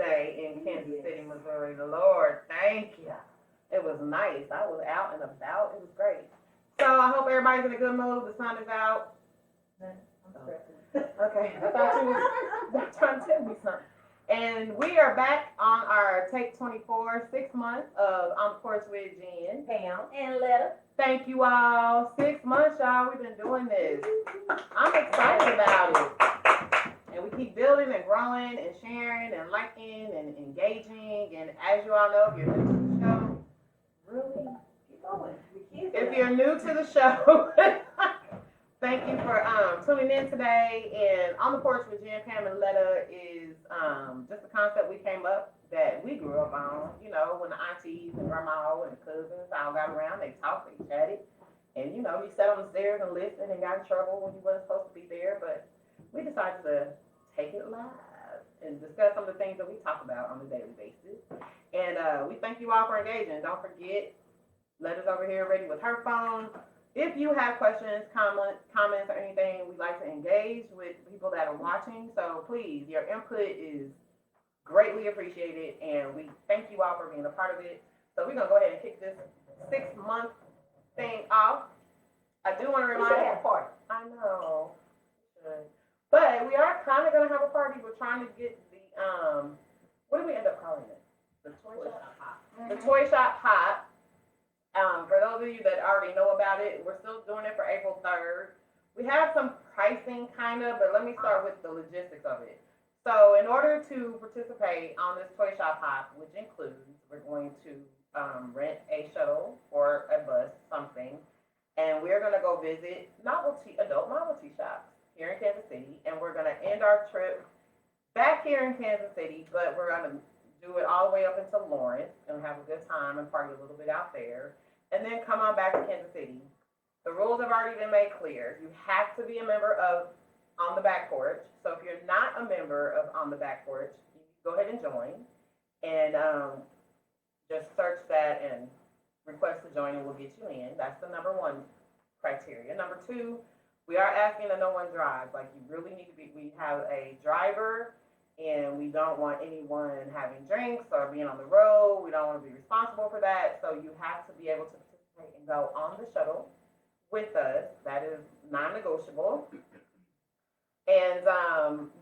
today in Kansas City, Missouri. The Lord, thank you. It was nice. I was out and about. It was great. So I hope everybody's in a good mood. The sun is out. Okay, I thought you were trying to tell me something. And we are back on our Take 24, 6 months of On the Porch with Jen, Pam, and Letta. Thank you all. 6 months, y'all. We've been doing this. I'm excited about it. And we keep building and growing and sharing and liking and engaging. And as you all know, if you're new to the show, really keep going. If you're new to the show, thank you for tuning in today. And On the Porch with Jen, Pam, and Letta is just a concept we came up that we grew up on. You know, when the aunties and grandma and cousins all got around, they talked, they chatted. And, you know, you sat on the stairs and listened and got in trouble when you wasn't supposed to be there. But we decided to take it live and discuss some of the things that we talk about on a daily basis. And we thank you all for engaging. Don't forget, Letta's over here ready with her phone. If you have questions, comments, or anything, we'd like to engage with people that are watching. So please, your input is greatly appreciated, and we thank you all for being a part of it. So we're going to go ahead and kick this 6-month thing off. I do want to remind you. We should have a party. I know. But we are kind of going to have a party. We're trying to get the, what do we end up calling it? The Toy Shop Pop. The Toy Shop Pop. For those of you that already know about it, we're still doing it for April 3rd. We have some pricing kind of, but let me start with the logistics of it. So in order to participate on this Toy Shop Hop, which includes, we're going to rent a shuttle or a bus, something, and we're going to go visit adult novelty shops here in Kansas City, and we're going to end our trip back here in Kansas City, but we're going to do it all the way up into Lawrence and have a good time and party a little bit out there, and then come on back to Kansas City. The rules have already been made clear. You have to be a member of On the Back Porch. So if you're not a member of On the Back Porch, you go ahead and join, and just search that and request to join, and we'll get you in. That's the number one criteria. Number two, we are asking that no one drives. Like, you really need to be. We have a driver, and we don't want anyone having drinks or being on the road. We don't want to be responsible for that. So you have to be able to participate and go on the shuttle with us. That is non-negotiable. And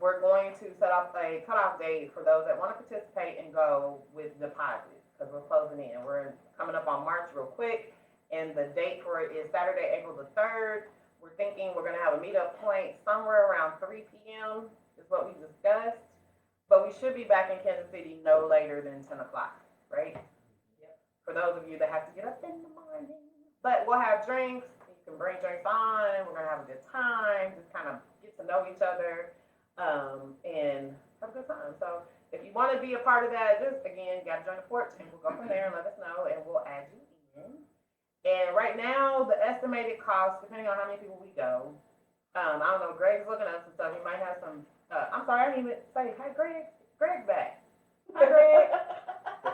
we're going to set up a cutoff date for those that want to participate and go with deposits, because we're closing in. We're coming up on March real quick, and the date for it is Saturday, April the 3rd. We're thinking we're going to have a meetup point somewhere around 3 p.m. is what we discussed. But we should be back in Kansas City no later than 10 o'clock, right? Yep. For those of you that have to get up in the morning. But we'll have drinks. You can bring drinks on. We're going to have a good time. Just kind of get to know each other and have a good time. So if you want to be a part of that, just, again, you got to join the porch, and we'll go from there and let us know, and we'll add you in. And right now, the estimated cost, depending on how many people we go, I don't know, Greg's looking at some stuff. He might have some, I'm sorry, I didn't even say, hi, Greg. Greg's back. Hi, Greg.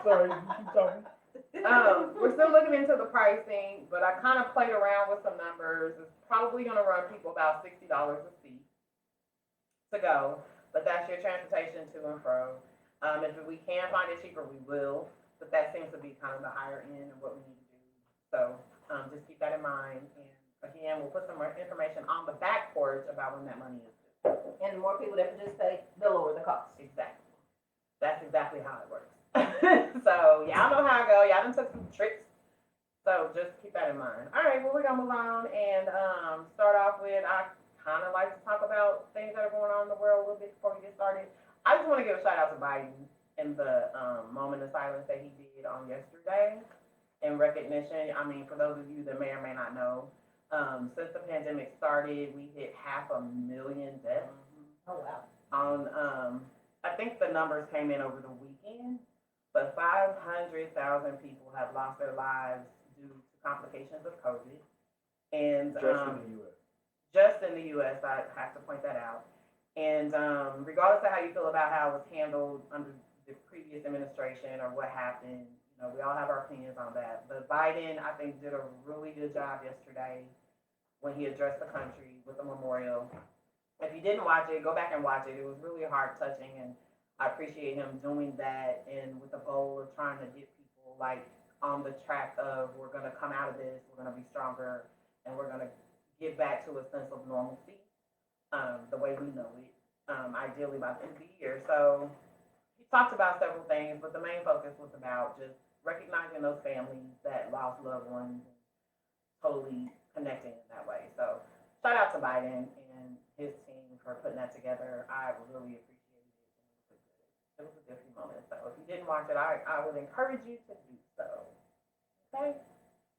Sorry, you keep talking. We're still looking into the pricing, but I kind of played around with some numbers. It's probably going to run people about $60 a seat to go, but that's your transportation to and fro. If we can find it cheaper, we will, but that seems to be kind of the higher end of what we need to do. So just keep that in mind. And again, we'll put some more information on the back porch about when that money is due. And the more people that participate, the lower the cost. Exactly. That's exactly how it works. So y'all know how I go. Y'all done took some trips. So just keep that in mind. All right, well, we're going to move on and start off with, I kind of like to talk about things that are going on in the world a little bit before we get started. I just want to give a shout out to Biden and the moment of silence that he did on yesterday in recognition. I mean, for those of you that may or may not know, since the pandemic started, we hit 500,000 deaths. Oh, wow. On, I think the numbers came in over the weekend, but 500,000 people have lost their lives due to complications of COVID. And Just in the U.S. Just in the U.S., I have to point that out. And regardless of how you feel about how it was handled under the previous administration or what happened, you know, we all have our opinions on that. But Biden, I think, did a really good job yesterday when he addressed the country with the memorial. If you didn't watch it, go back and watch it. It was really heart touching, and I appreciate him doing that and with the goal of trying to get people like on the track of we're gonna come out of this, we're gonna be stronger, and we're gonna get back to a sense of normalcy, the way we know it, ideally by the end of the year. So he talked about several things, but the main focus was about just recognizing those families that lost loved ones and totally connecting in that way. So shout out to Biden and his team for putting that together. I really appreciated it. It was a good few moments. So if you didn't watch it, I would encourage you to do so. Okay?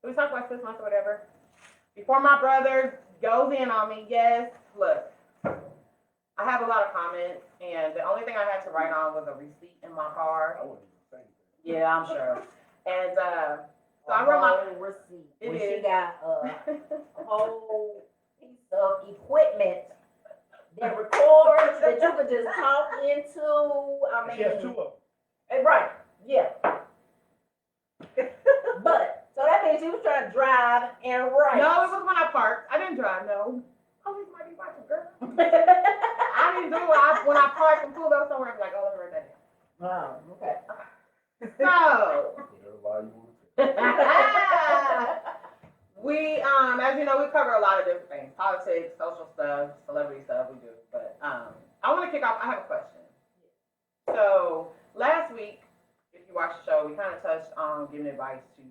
So we talked about 6 months or whatever. Before my brother goes in on me, yes, look, I have a lot of comments, and the only thing I had to write on was a receipt in my car. I wouldn't even say anything. Yeah, I'm sure. And so I wrote my receipt. It When is. she got a whole piece of equipment that records that you could just talk into. I mean, She has 2 of them. Right, yeah. But so that means she was trying to drive and write. No, it was when I parked. I didn't drive, no. Police might be watching, girl. I didn't do it. When I parked and pulled up somewhere, I was like, oh, let me write that down. Oh, okay. So, Whatever lie you want to say. we, as you know, we cover a lot of different things. Politics, social stuff, celebrity stuff, we do. But I want to kick off, I have a question. So, last week, if you watched the show, we kind of touched on giving advice to,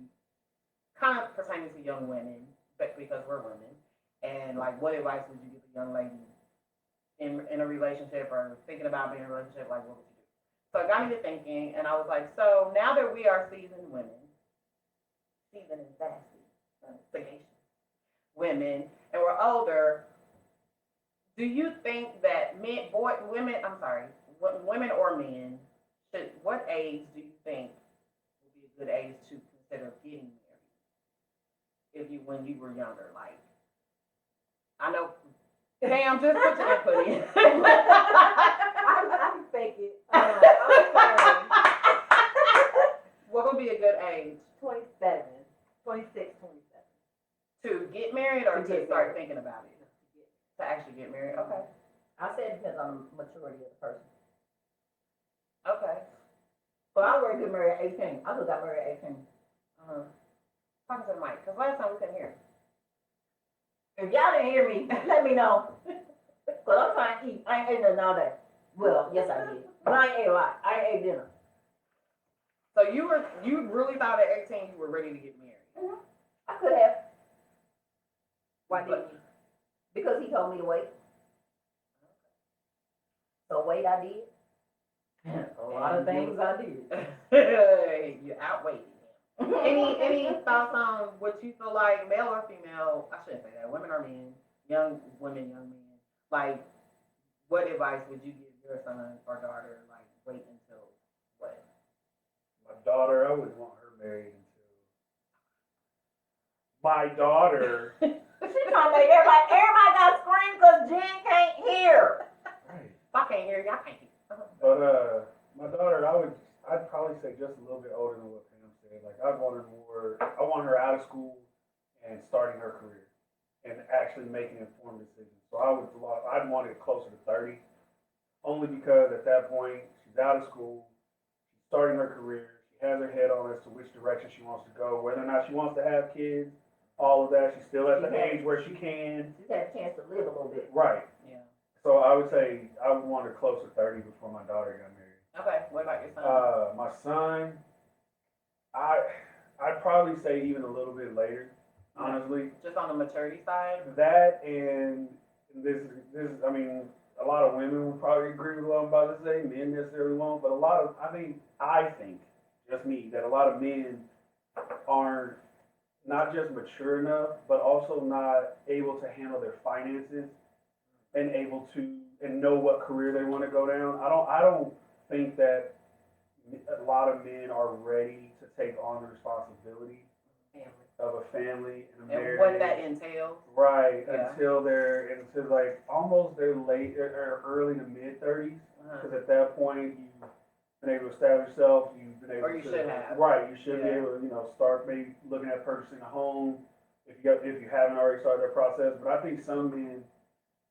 kind of pertaining to young women, because we're women. And, like, what advice would you give a young lady in a relationship or thinking about being in a relationship? Like, what would you do? So it got me to thinking, and I was like, so now that we are seasoned women, seasoned and sassy, sagacious women, and we're older, do you think that women or men, what age do you think would be a good age to consider getting married? When you were younger, like, I know, Cam, just put your input in. I'm thinking. What would be a good age? 27, 26, 27. To get married or To to get start married. thinking about it? To actually get married? Okay. I said it depends on the maturity of the person. Okay. But I already got married at 18. I just got married at 18. Uh-huh. Talking to the mic, because last time we couldn't hear. If y'all didn't hear me, let me know. Because I'm trying to eat. I ain't ate nothing all day. Well, yes I did. But I ain't ate a lot. I ain't ate dinner. So you really thought at 18 you were ready to get married? I could have. Why didn't you? Because he told me to wait. So wait, I did. A lot of things I did. You outweighed him. Any thoughts on what you feel like, male or female? I shouldn't say that. Women or men, young women, young men. Like, what advice would you give your son or daughter? Like, wait until what? My daughter, I wouldn't want her married until. My daughter. She trying to make everybody got scream because Jen can't hear. Right. If I can't hear you, I can't hear you. But my daughter, I'd probably say just a little bit older than what Pam said. Like I want her out of school and starting her career and actually making informed decisions. So I'd want it closer to 30, only because at that point she's out of school, she's starting her career, she has her head on as to which direction she wants to go, whether or not she wants to have kids, all of that. She's still at the age where she can. She's had a chance to live a little bit. Right. Yeah. So I would say I would want her close to 30 before my daughter got married. Okay. What about your son? My son, I'd probably say even a little bit later, honestly. Just on the maturity side. That and this, I mean, a lot of women will probably agree with what I'm about to say. Men necessarily won't, but I think, just me, that a lot of men aren't not just mature enough, but also not able to handle their finances and able to and know what career they want to go down. I don't think that a lot of men are ready to take on the responsibility of a family and a marriage. And what that entails. Right, Yeah. until like almost their late or early to mid 30s. Because at that point you've been able to establish yourself. You've been able Or you to should have. Right, you should be Yeah. able to start maybe looking at purchasing a home if you haven't already started that process. But I think some men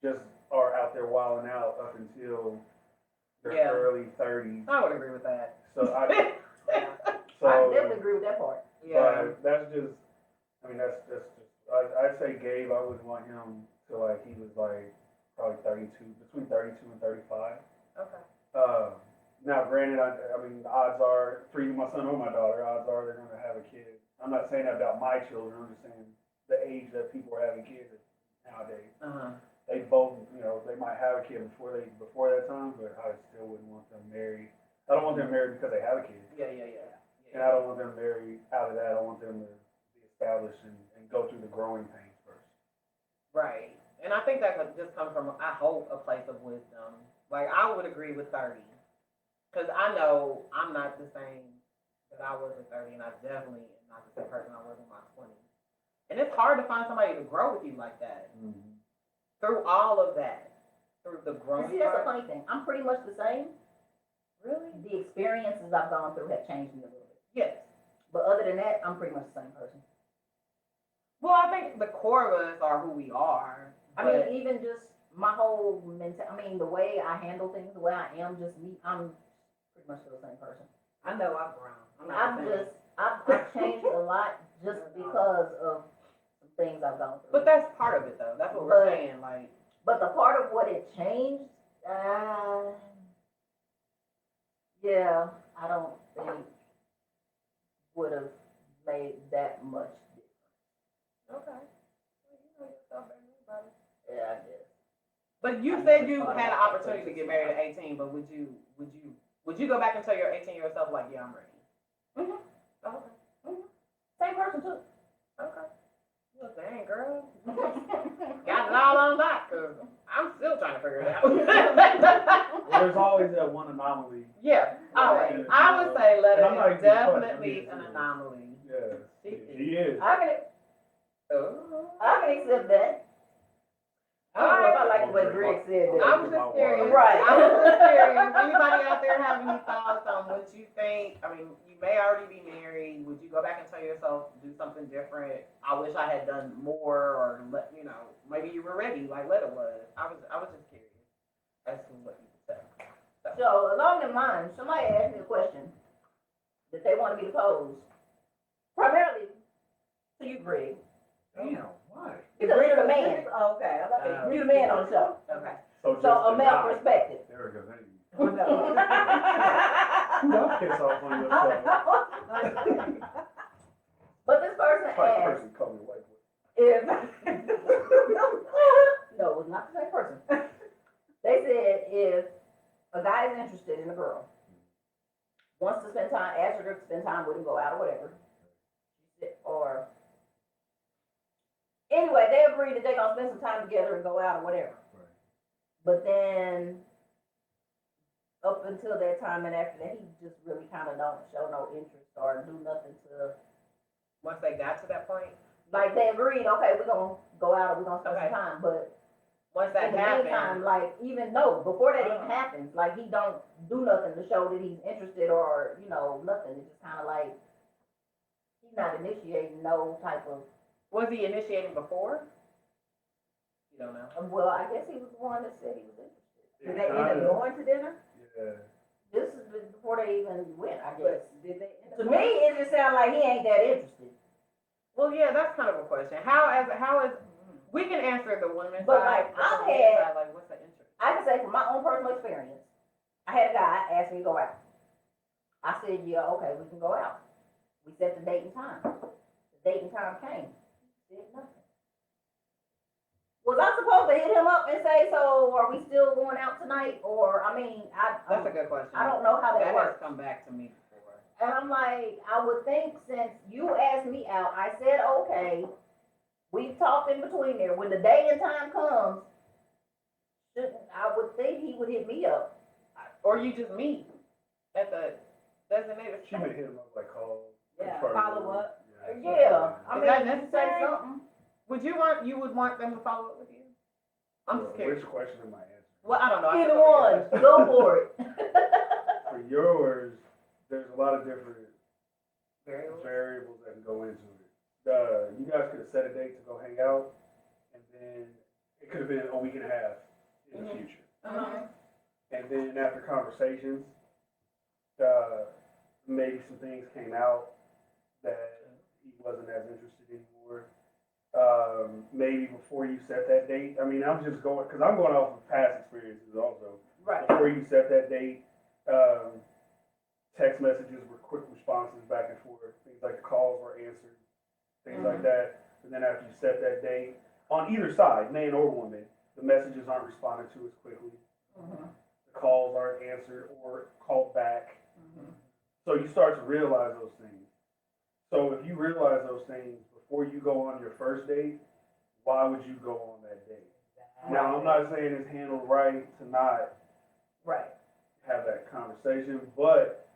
just are out there wilding out up until their Yeah. early 30s. I would agree with that. So I I definitely agree with that part. Yeah. But that's just, I mean, that's just, I'd say Gabe, I wouldn't want him to like, he was like probably 32, between 32 and 35. Okay. Now, granted, I mean, the odds are, for either my son or my daughter, odds are they're going to have a kid. I'm not saying that about my children, I'm just saying the age that people are having kids nowadays. They both, you know, they might have a kid before that time, but I still wouldn't want them married. I don't want them married because they have a kid. Yeah. And I don't want them married out of that. I want them to be established and go through the growing pains first. Right. And I think that could just come from, I hope, a place of wisdom. Like, I would agree with 30. Because I know I'm not the same that I was at 30, and I definitely am not the same person I was in my 20s. And it's hard to find somebody to grow with you like that. Mm-hmm. Through all of that. Through the And growing see, that's a part. funny thing. I'm pretty much the same. Really? The experiences I've gone through have changed me a little bit. Yes. But other than that, I'm pretty much the same person. Well, I think the core of us are who we are. I mean, even just my whole mentality, I mean, the way I handle things, the way I am, just me, I'm pretty much still the same person. I know I've grown. I've changed a lot just because of some things I've gone through. But that's part of it, though. That's what we're saying. Like, But the part of what it changed, yeah, I don't think would have made that much difference. okay. Well, you know yourself better than anybody. Yeah, I guess. But you said you had an opportunity to get married at 18, but would you go back and tell your 18-year-old self, like, yeah, I'm ready? Mm-hmm. Oh, okay. Mm-hmm. Same person, too. Okay. Well, dang, girl. Got it all on lock, because I'm still trying to figure it out. Well, there's always that one anomaly. Yeah, always. I would say Letter is definitely an anomaly. Yes, She he is. I Oh. can accept that. I don't know if I like the way Greg said that. I was just curious. Right. I was just curious. Anybody out there have any thoughts on what you think? I mean, you may already be married. Would you go back and tell yourself do something different? I wish I had done more, or maybe you were ready like Letta was. I was just curious as to what you would say. So, along the lines, somebody asked me a question that they wanted me to pose. Primarily to you, Greg. Damn, why? Because you're the man. Oh, okay. You're the man on the show. Okay. So, a male perspective. There we go. Thank you. Oh, no. Don't piss off on yourself. But this person It's like the asked person called me a white boy. if no, it was not the same person. They said if a guy is interested in a girl, wants to spend time, asks her to spend time with him, go out or whatever, or anyway, they agree that they're gonna spend some time together and go out or whatever. Right. But then up until that time and after that, he just really kind of don't show no interest or do nothing to. Once they got to that point, Like they agreed, okay, we're gonna go out and we're gonna spend Okay. some time, but once that in the happened, meantime, like even no, before that even happens, like he don't do nothing to show that he's interested or nothing. It's just kind of like he's not initiating no type of. was he initiating before? You don't know. Well, I guess he was the one that said he was interested. Did they end up going to dinner? Yeah. This is before they even went, I guess. But did they end To up me, it just sounds like he ain't that interested. Well, yeah, that's kind of a question. How is we can answer the women's But, side, like, but the I've men's had- side, like, what's the interest? I can say from my own personal experience, I had a guy ask me to go out. I said, yeah, okay, we can go out. We set the date and time. The date and time came. He said nothing. Was I supposed to hit him up and say, so are we still going out tonight? Or, I mean, That's a good question. I don't know how that That works. has come back to me before. And I'm like, I would think since you asked me out, I said, okay, we've talked in between there. When the day and time comes, I would think he would hit me up. Or you just meet at the designated She may hit him up like call. Yeah, confirm. follow up. Yeah, I Is mean, that you say necessary? something. You would want them to follow up with you? I'm just curious. Which question am I answering? Well, I don't know. I Either took over your one, question. go for it. For yours, there's a lot of different Variables. variables that can go into it. You guys could have set a date to go hang out, and then it could have been a week and a half in the Mhm. future. Uh-huh. and then after conversations, maybe some things came out that he wasn't as interested anymore. Maybe before you set that date, I mean, I'm just going, because I'm going off of past experiences also. Right. Before you set that date, text messages were quick responses back and forth. Things like the calls were answered, things like that. And then after you set that date, on either side, man or woman, the messages aren't responded to as quickly. The calls aren't answered or called back. So you start to realize those things. So if you realize those things before you go on your first date, why would you go on that date? Now, I'm not saying it's handled right to not have that conversation, but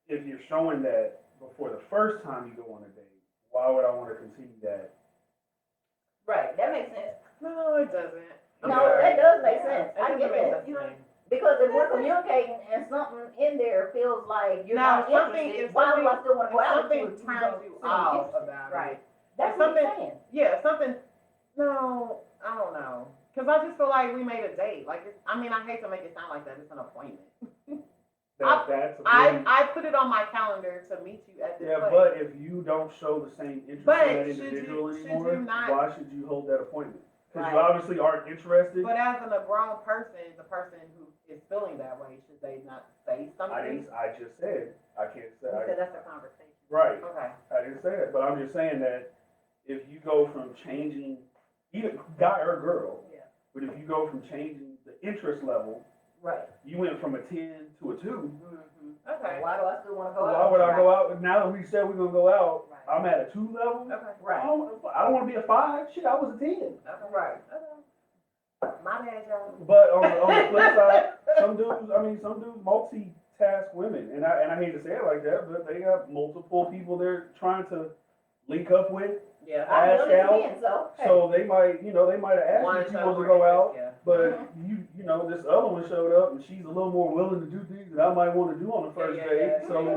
if you're showing that before the first time you go on a date, why would I want to continue that? Right, that makes sense. No, it doesn't. No, that does make sense. It I doesn't get make that. sense to me. Because if we're communicating and something in there feels like you're Now, not something- interested, if why do I still want to go If out with something you? if you turns don't you seem off interested? about Right. it. That's If what I'm something- saying. Yeah, something. No, I don't know. Because I just feel like we made a date. Like, I mean, I hate to make it sound like that. It's an appointment. That's a really, I put it on my calendar to meet you at this yeah, place. but if you don't show the same interest But in that should individual you anymore, not- why should you hold that appointment? Because you Right. obviously aren't interested. But as a grown person, the person who is feeling that way, should they not say something? I just said, I can't say. Because that's a conversation. Right. Okay. I didn't say that, but I'm just saying that if you go from changing, either guy or girl, Yeah. but if you go from changing the interest level, Right. you went from a 10 to a 2. Okay. Why do I still want to go Why out? would I go out? Now that we said we're gonna go out, Right. I'm at a 2 level. Okay. I Right. don't want to be a 5. Shit, I was a 10. Right. Okay. My bad, y'all. But on the flip side, some dudes multitask women, and I hate to say it like that, but they have multiple people they're trying to link up with. Yeah. I'm Ask doing it out. again, so. hey. So they might have asked One you if you show want to more go out, interest, yeah. but this other one showed up and she's a little more willing to do things that I might want to do on the first Yeah, date. yeah, So yeah.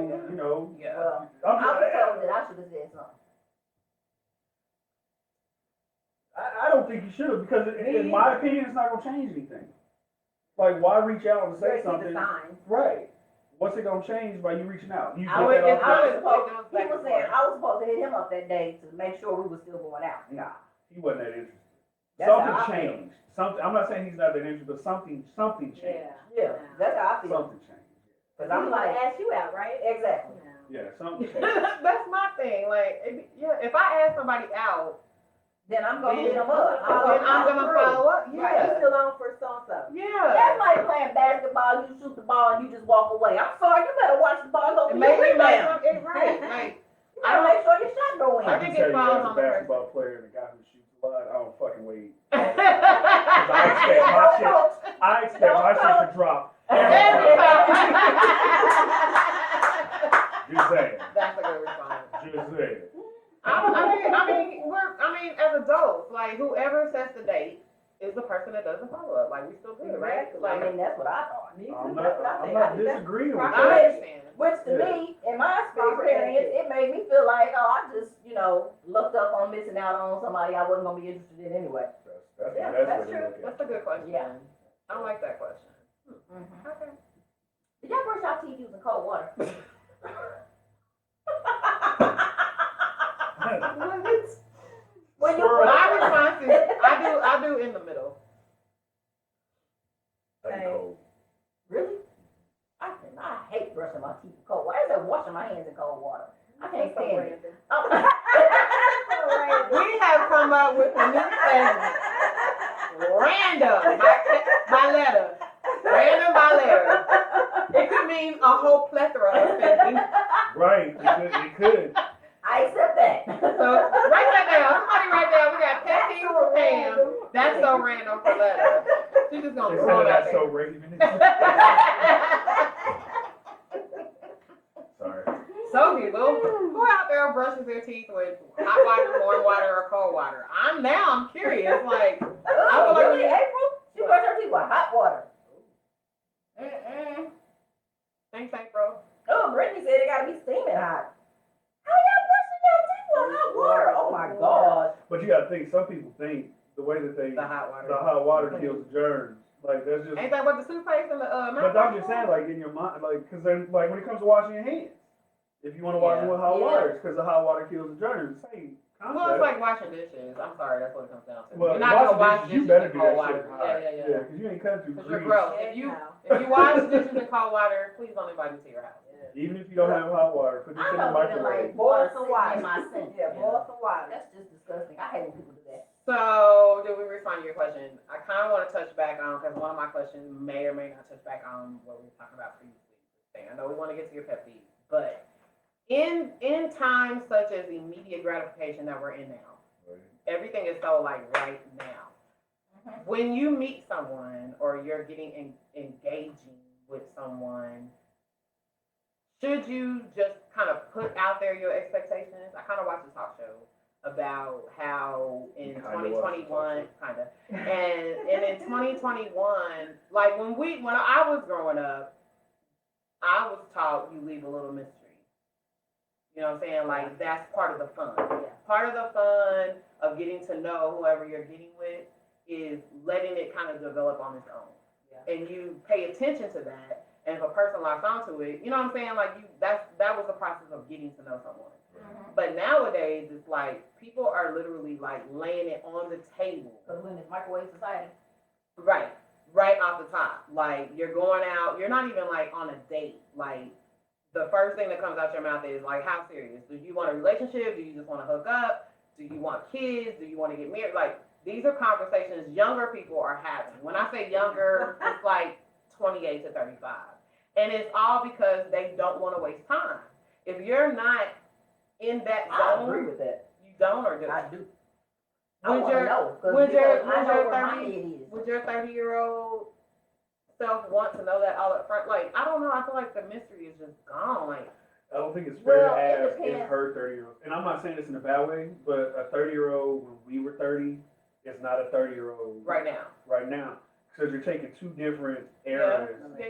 Yeah. Well, I'm I was just, told that I should have said something. I don't think you should have because in my opinion, it's not gonna change anything. Like, why reach out and say There's something? the signs. Right. What's it gonna change by you reaching out? You I put was, that I off was there? supposed, It goes he back was and saying, forth. I was supposed to hit him up that day to make sure we were still going out. Nah, he wasn't that interested. That's how I Something feel. changed. Something. I'm not saying he's not that interested, but something changed. Yeah, that's how I feel. Something changed. Cause I'm I'm like, like, ask you out, right? exactly. Yeah, something changed. That's my thing. Like, if I ask somebody out, Then I'm gonna Then- hit him up. then I'm gonna follow up. Right, Yeah. you still on for so-and-so. Yeah. That's like playing basketball, you shoot the ball and you just walk away. I'm sorry, you better watch the ball go It for may your be rebound. right. Like, You better make sure your shot go in. I I think can tell it you falls as a on the person. basketball player and a guy who shoots a lot, I don't fucking wait. I I expect my shit to drop. Just saying. That's a good response. Just saying. I mean, as adults, like whoever sets the date is the person that doesn't follow up. Like we still good, right? Exactly. Like I mean, that's what I thought. Me too, I'm that's what I not think. I think that's disagreeing with proper. I that. understand. Which to Yeah. me, in my experience, it made me feel like, oh, I just, looked up on missing out on somebody I wasn't gonna be interested in anyway. That's Yeah, the best that's way to true. look at That's it. a good question. Yeah. I like that question. Mm-hmm. Okay. Did y'all brush your teeth using cold water? When you Squirrel. My response is I do in the middle. That's cold. really? I hate brushing my teeth with cold water. I said washing my hands in cold water. I can't That's so stand it. random. We have come up with a new segment. Random by letter. Random by letter. It could mean a whole plethora of things. Right. It could. I accept that. So write that down. Somebody write down. We got pet peeve for Pam. That's so random for letter. She's just gonna Instead throw of it out that so there. Raven. Sorry. So people, who out there brushes their teeth with hot water, warm water, or cold water? I'm curious. Like, I feel like Really, April? She brushed her teeth with hot water. thanks, April. Oh, Brittany said it gotta be steaming hot. How y'all brushing your teeth with hot water? Oh my God. But you gotta think, some people think the way that The hot water. the hot water kills the germs. Like that's just. Ain't that what the toothpaste and the But mouthwash I'm just for? saying, like in your mind, like because then, like when it comes to washing your hands, if you want to wash them with hot Yeah. water, because the hot water kills the germs. Same concept. Well, it's like washing dishes. I'm sorry, that's what it comes down to. Well, You're not gonna wash washing dishes, you dishes better in do cold that water. shit hot. Yeah. Because you ain't cutting through Because you're grease. gross. If you wash dishes in cold water, please don't invite me to your house. Even if you don't have hot water, put this I in the don't even microwave. like water Boil some sitting water. in my sink. Yeah, boil some water. That's just disgusting. I hate when people do that. So, did we respond to your question? I kind of want to touch back on, because one of my questions may or may not touch back on what we were talking about previously. I know we want to get to your pet peeve, but in times such as immediate gratification that we're in now, everything is so like right now. When you meet someone or you're getting engaging with someone, should you just kind of put out there your expectations? I kind of watched a talk show about how in 2021, and in 2021, like when I was growing up, I was taught you leave a little mystery. You know what I'm saying? Like that's part of the fun. Part of the fun of getting to know whoever you're getting with is letting it kind of develop on its own. And you pay attention to that. And if a person locks onto it, you know what I'm saying? Like that was the process of getting to know someone. But nowadays, it's like people are literally like laying it on the table. Because we're in this microwave society. Right off the top. Like you're going out, you're not even like on a date. Like the first thing that comes out your mouth is like, how serious? Do you want a relationship? Do you just want to hook up? Do you want kids? Do you want to get married? Like these are conversations younger people are having. When I say younger, it's like 28 to 35. And it's all because they don't want to waste time. If you're not in that I zone, agree with that. you don't or do. I do. I Would want to your know. would your I would know your where my 30 head is. would your 30-year-old self want to know that all up front? Like I don't know. I feel like the mystery is just gone. Like I don't think it's fair Well, to it ask depends. if her 30-year-old, and I'm not saying this in a bad way, but a 30-year-old when we were 30 is not a 30-year-old right now. right now. Because you're taking two different eras. Yeah.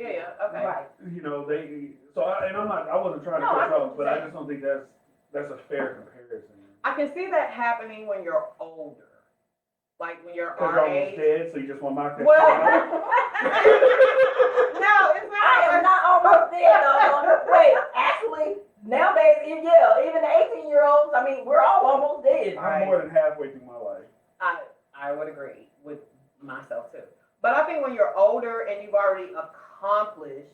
Okay. Right. You know, I wasn't trying to No, I cut you get off, what but you're I saying. just don't think that's a fair comparison. I can see that happening when you're older, like when you're Because our you're almost age. dead, so you just want to knock that Well, shit out. no, it's not. I am not almost dead. Wait, actually, nowadays, even the 18-year-olds, I mean, we're all almost dead. I'm more than halfway through my life. I would agree with myself too. But I think when you're older and you've already accomplished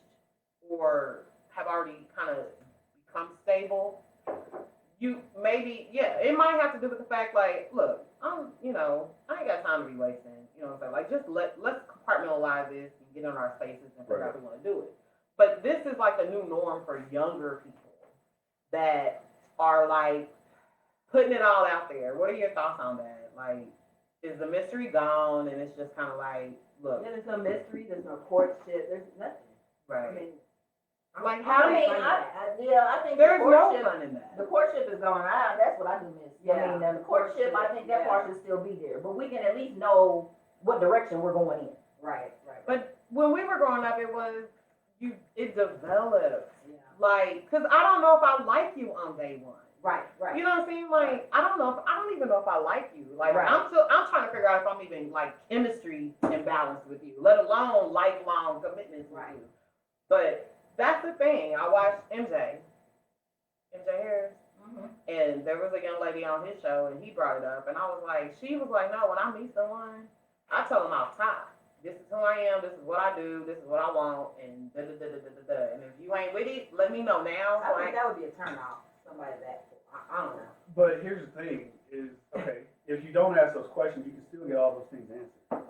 or have already kind of become stable, you maybe, it might have to do with the fact like, look, I ain't got time to be wasting. You know what I'm saying? Like, just let's compartmentalize this and get in our spaces and figure out if we want to do it. But this is like the new norm for younger people that are like putting it all out there. What are your thoughts on that? Like, is the mystery gone and it's just kind of like, look, There's no mystery, there's no courtship, there's nothing. I right? mean, Like, I how mean, do I think there's the no courtship, fun in that. the courtship is going on. That's what I do miss. Yeah. I mean, the courtship, I think that part should still be there. But we can at least know what direction we're going in. right. But when we were growing up, it developed. Yeah. Like, cause I don't know if I like you on day one. Right. You know what I'm saying? Like, I don't even know if I like you. Like, Right. I'm trying to figure out if I'm even like chemistry imbalanced with you, let alone lifelong commitments with Right. you. But that's the thing. I watched MJ Harris, and there was a young lady on his show, and he brought it up, and she was like, no, when I meet someone, I tell them off top, this is who I am, this is what I do, this is what I want, and da da da da da da. And if you ain't with it, let me know now. I Like, think that would be a turn off. Somebody that I don't know. But here's the thing: is okay. If you don't ask those questions, you can still get all those things answered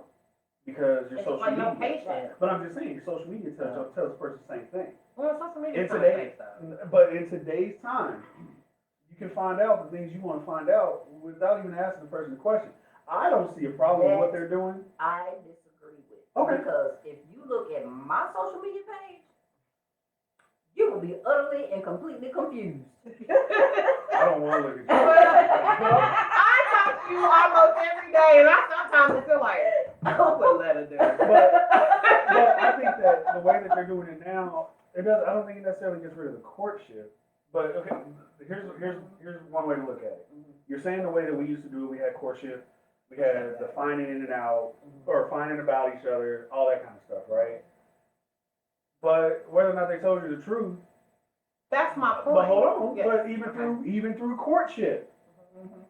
because your it's social like no media. patience. But I'm just saying, your social media tells the person the same thing. Well, social media In is kind of today, fake stuff. but in today's time, you can find out the things you want to find out without even asking the person the question. I don't see a problem with what they're doing. I disagree with. Okay. Because if you look at my social media page, you will be utterly and completely confused. I don't want to look at you. I talk to you almost every day, and I sometimes feel like, what let her do? But I think that the way that they're doing it now, I don't think it necessarily gets rid of the courtship. But okay, here's one way to look at it. You're saying the way that we used to do it, we had courtship. We had the finding in and out, or finding about each other, all that kind of stuff, right? But whether or not they told you the truth, That's my point. but hold on, Yes. but even through courtship,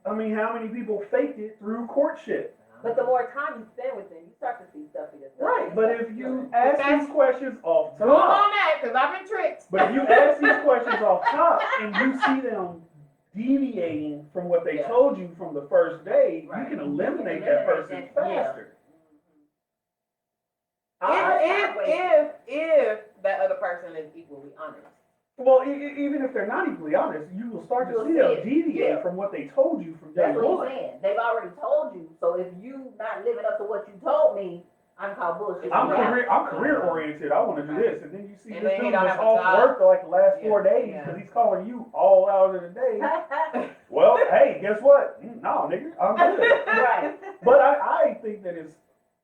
I mean, how many people faked it through courtship? But the more time you spend with them, you start to see stuff for yourself. Right, but if you ask these questions off Hold on top, that, because I've been tricked. but if you ask these questions off top and you see them deviating from what they Yeah. told you from the first day, Right. you can eliminate You can that eliminate person that, yeah. faster. If that other person is equally honest. Well, even if they're not equally honest, you will start to You'll see see them it. deviate Yeah. from what they told you from day That's what one. he's saying. They've already told you. So if you not living up to what you told me, I'm called bullshit. I'm career oriented. I want to do this, and then you see And this then he dude don't was have a off job. work for like the last 4 Yeah, days yeah. because he's calling you all hours of the day. Well, hey, guess what? No, nigga, I'm good. Right. But I think that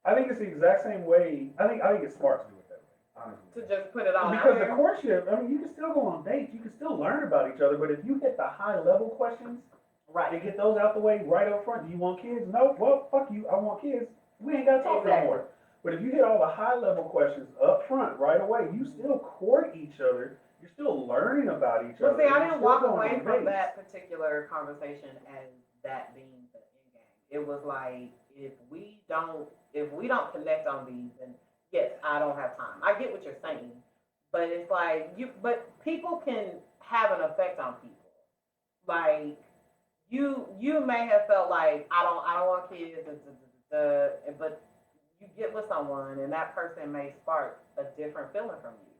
I think it's the exact same way. I think it's smart to do it that way, honestly. To just put it all Because out the there. courtship, I mean, you can still go on dates, you can still learn about each other, but if you hit the high level questions Right. and get those out the way right up front, do you want kids? No, well, fuck you, I want kids. We ain't gotta talk no Exactly. more. But if you hit all the high level questions up front right away, you still court each other, you're still learning about each But other. see, I you're didn't still walk going away on from dates. that particular conversation as that being the end game. It was like, if we don't connect on these, then yes, I don't have time. I get what you're saying, but it's like but people can have an effect on people. Like you may have felt like I don't want kids, but you get with someone and that person may spark a different feeling from you,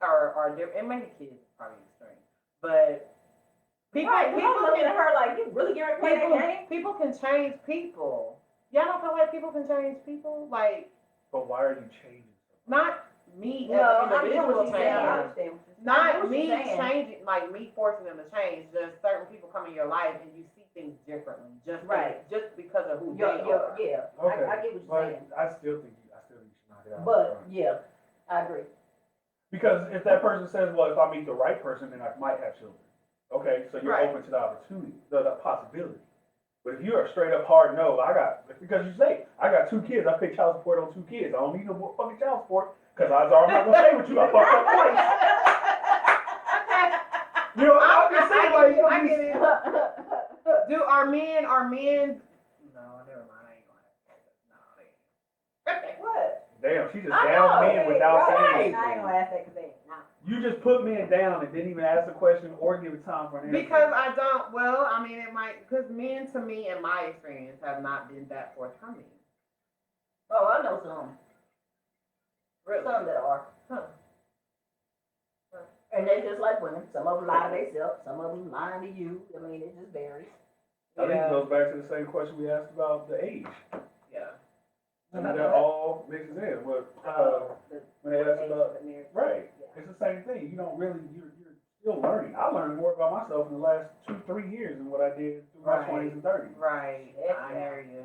or it may be kids, probably extreme, but people Right. People people looking can at her like, you really get ready to play that game? people can change people. Y'all don't feel like people can change people? Like, But why are you changing? not me No, as I an get individual what you're saying. I changing. understand what you're saying. I get Not what me you're saying. changing, like me forcing them to change. Just certain people come in your life and you see things differently, Right. just because of who Yeah, they are. yeah. Okay, I get what you're but saying. I still think you should knock it out. But yeah, I agree. Because if that person says, well, if I meet the right person, then I might have children. Okay, so you're Right. open to the opportunity, the possibility. But if you are straight up hard no, because you say, I got 2 kids, I pay child support on 2 kids. I don't need no more fucking child support, because odds are I'm not going to stay with you. I fucked up twice. You know, I'm just saying, like, you know, I get it. Are men? No, never mind. I ain't gonna. No, What? damn, she just I down know, men without saying I anything. ain't gonna ask that because they ain't not. You just put men down and didn't even ask a question or give it time for an answer. because I don't. Well, I mean, it might because men, to me, in my experience, have not been that forthcoming. Oh, I know some. Really? Some that are. Huh. And they just like women. Some of them lie to themselves. Some of them lying to you. I mean, it just varies. I think it goes back to the same question we asked about the age. Yeah. And that all mixes in. But when they asked about right, it's the same thing. You don't really you're still learning. I learned more about myself in the last 2-3 years than what I did through my Right. 20s and 30s. Right. Heck I yeah. hear you.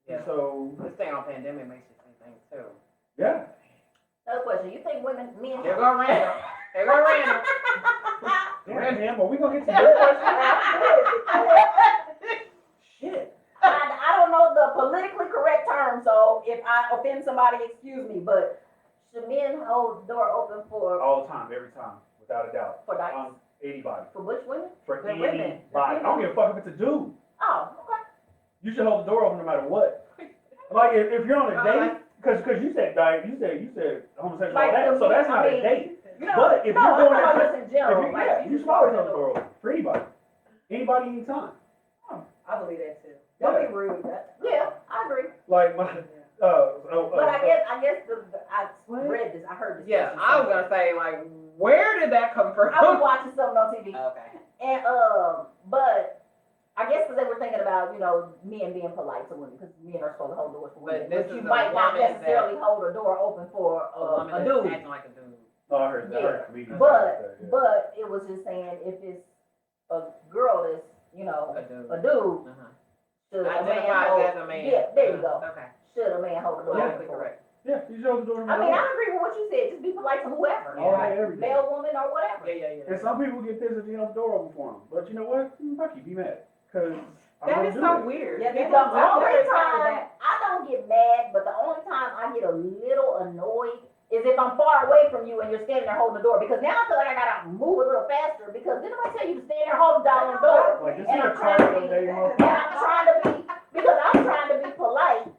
Yeah. And so This thing on pandemic makes you see things too. yeah. Another question. You think men? Here go Randall. Here go Randall. Damn, Pam, are we gonna get to your question? Shit. I don't know the politically correct term, so if I offend somebody, excuse me. But should men hold the door open for All the time, every time, without a doubt. like Anybody. for butch women? For The women. anybody. I don't give a fuck if it's a dude. Oh, okay. You should hold the door open no matter what. Like if you're on a date, because you said homosexual, Like so that's I not a mean, date. You know, But if no, you're going I'm talking into about just in general. you should always hold the door open for anybody, anytime. I believe that too. Don't be rude. Yeah, I agree. Like my But I guess I read this. I heard this. Yeah, question I was somewhere. gonna say, like, where did that come from? I was watching something on TV, Okay. and but I guess because they were thinking about men being polite to women because men are supposed to hold doors for women, But this but you is a might not woman necessarily hold a door open for A woman a that's dude. acting like a dude. I heard comedians But say that, yeah. but it was just saying if it's a girl that's A dude. a dude, Uh-huh. should a man Identifies hold? as a man. Yeah, there you go. Okay. Should a man hold the door Politically open for? correct. Yeah, you should hold the door no I matter mean, what. I agree with what you said. Just be polite to whoever, All like, day, every day. male, woman, or whatever. Yeah. And some people get pissed if you hold the door open for them. But you know what? Fuck you, be mad. Because That is so weird. Yeah, The that's only weird. time I don't get mad, but the only time I get a little annoyed is if I'm far away from you and you're standing there holding the door. Because now I feel like I gotta move a little faster because didn't I tell you to stand there holding down the door? Like, this And is a I'm trying to cardio be, day, and motherfucker. I'm trying to be, because I'm trying to be polite.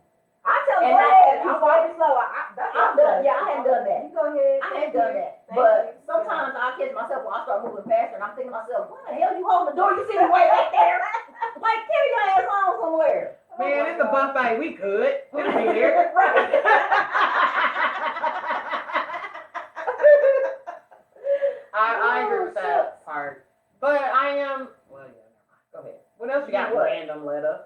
I tell And you, go I- ahead. you I'm walking slow. I'm done. Yeah, I hadn't done that. You go ahead. I ain't done that. But sometimes I catch myself when I start moving faster and I'm thinking to myself, why the hell you holding the door? You see me way back there? Like, carry your ass on somewhere. Man, it's a buffet. We could. It'll be there. Right. I agree with Oh, that part. But I am. Well, yeah, never mind. Go ahead. What else you got? What? Random letter.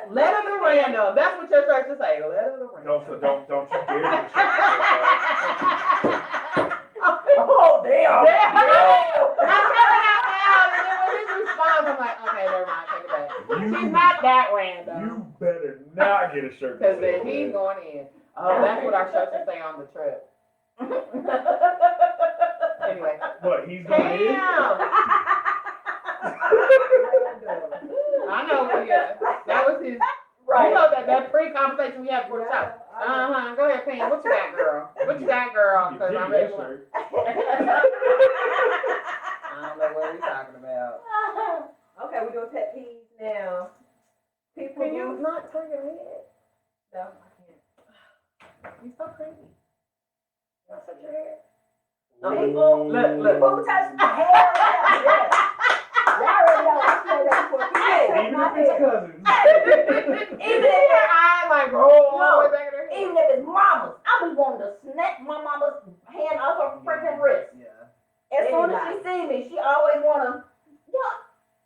Letter the random. That's what you're trying to say. Letter the random. Don't you dare get Oh, damn. I said it out loud, and then when he responds, I'm like, okay, never mind, take it back. She's not that random. You better not get a shirt. Because then he's going in. Oh, that's what our show should say on the trip. Anyway. What, he's going in? Damn! I know, yeah. That was his. Right. You know that pre-conversation we had before the show. Go ahead, Pam. What you got, girl? What you got, girl? You Because give I'm me ready. that shirt. I don't know what we talking about. Okay, we're doing pet peeves now. People Can you who- not turn your head? No, I can't. You're so pretty. Don't touch your hair. People, Look. who touched my hair? Yeah. Y'all already know I said that before. Even if it's cousins. Even if Her eye like roll all the way back in her head. Even if it's mama's, I be wanting to snap my mama's hand off her freaking wrist. Yeah. As soon as she see me, she always wanna,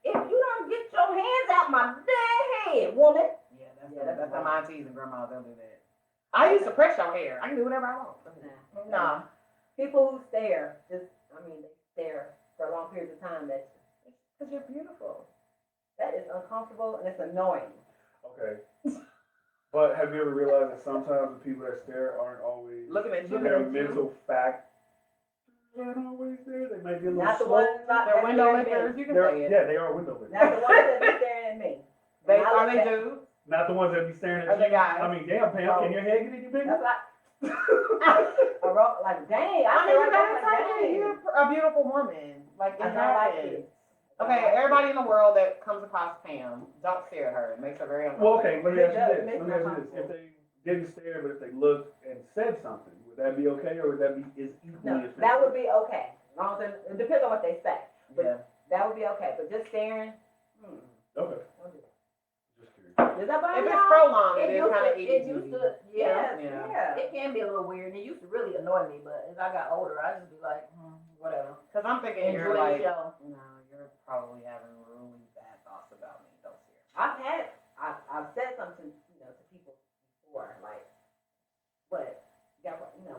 if you don't get your hands out my damn head, woman. Yeah, that's how my aunties and grandmas, they'll do that. I used to press your hair. I can do whatever I want. Nah. People who stare, they stare for a long period of time. Because you're beautiful. That is uncomfortable and it's annoying. Okay. But have you ever realized that sometimes the people that stare aren't always Looking at you. their mental fact aren't always there? They might be a little Not the slow. ones not They're that window staring at me. lickers. You can They're- say it. Yeah, they are window lickers. Not the ones that be staring at me. Are they dudes? Not the ones that be staring Are at they you. guys? I mean, damn, Pam, can your head get any bigger? That's like, like, dang. I mean, you gotta like, say dang. it. You're a beautiful woman. Like, I it don't like happens. it. Okay, everybody in the world that comes across Pam, don't stare at her. It makes her very uncomfortable. Well, okay, let me ask you this. It Let makes me ask me you this. If they didn't stare, but if they looked and said something, would that be okay, or would that be is equally No, offensive? that would be okay. As long as it depends on what they say. Yeah. That would be okay. But just staring, Okay. don't do that. Just curious. Does that bother If y'all? it's prolonged, It it is used kind of to, easy. it used to, yeah. Yeah. It can be a little weird. It used to really annoy me, but as I got older, I just be like, whatever. Because I'm thinking Enjoy you're the like, show. no, you're probably having really bad thoughts about me. Don't stare. I've said something, to people before, like, what?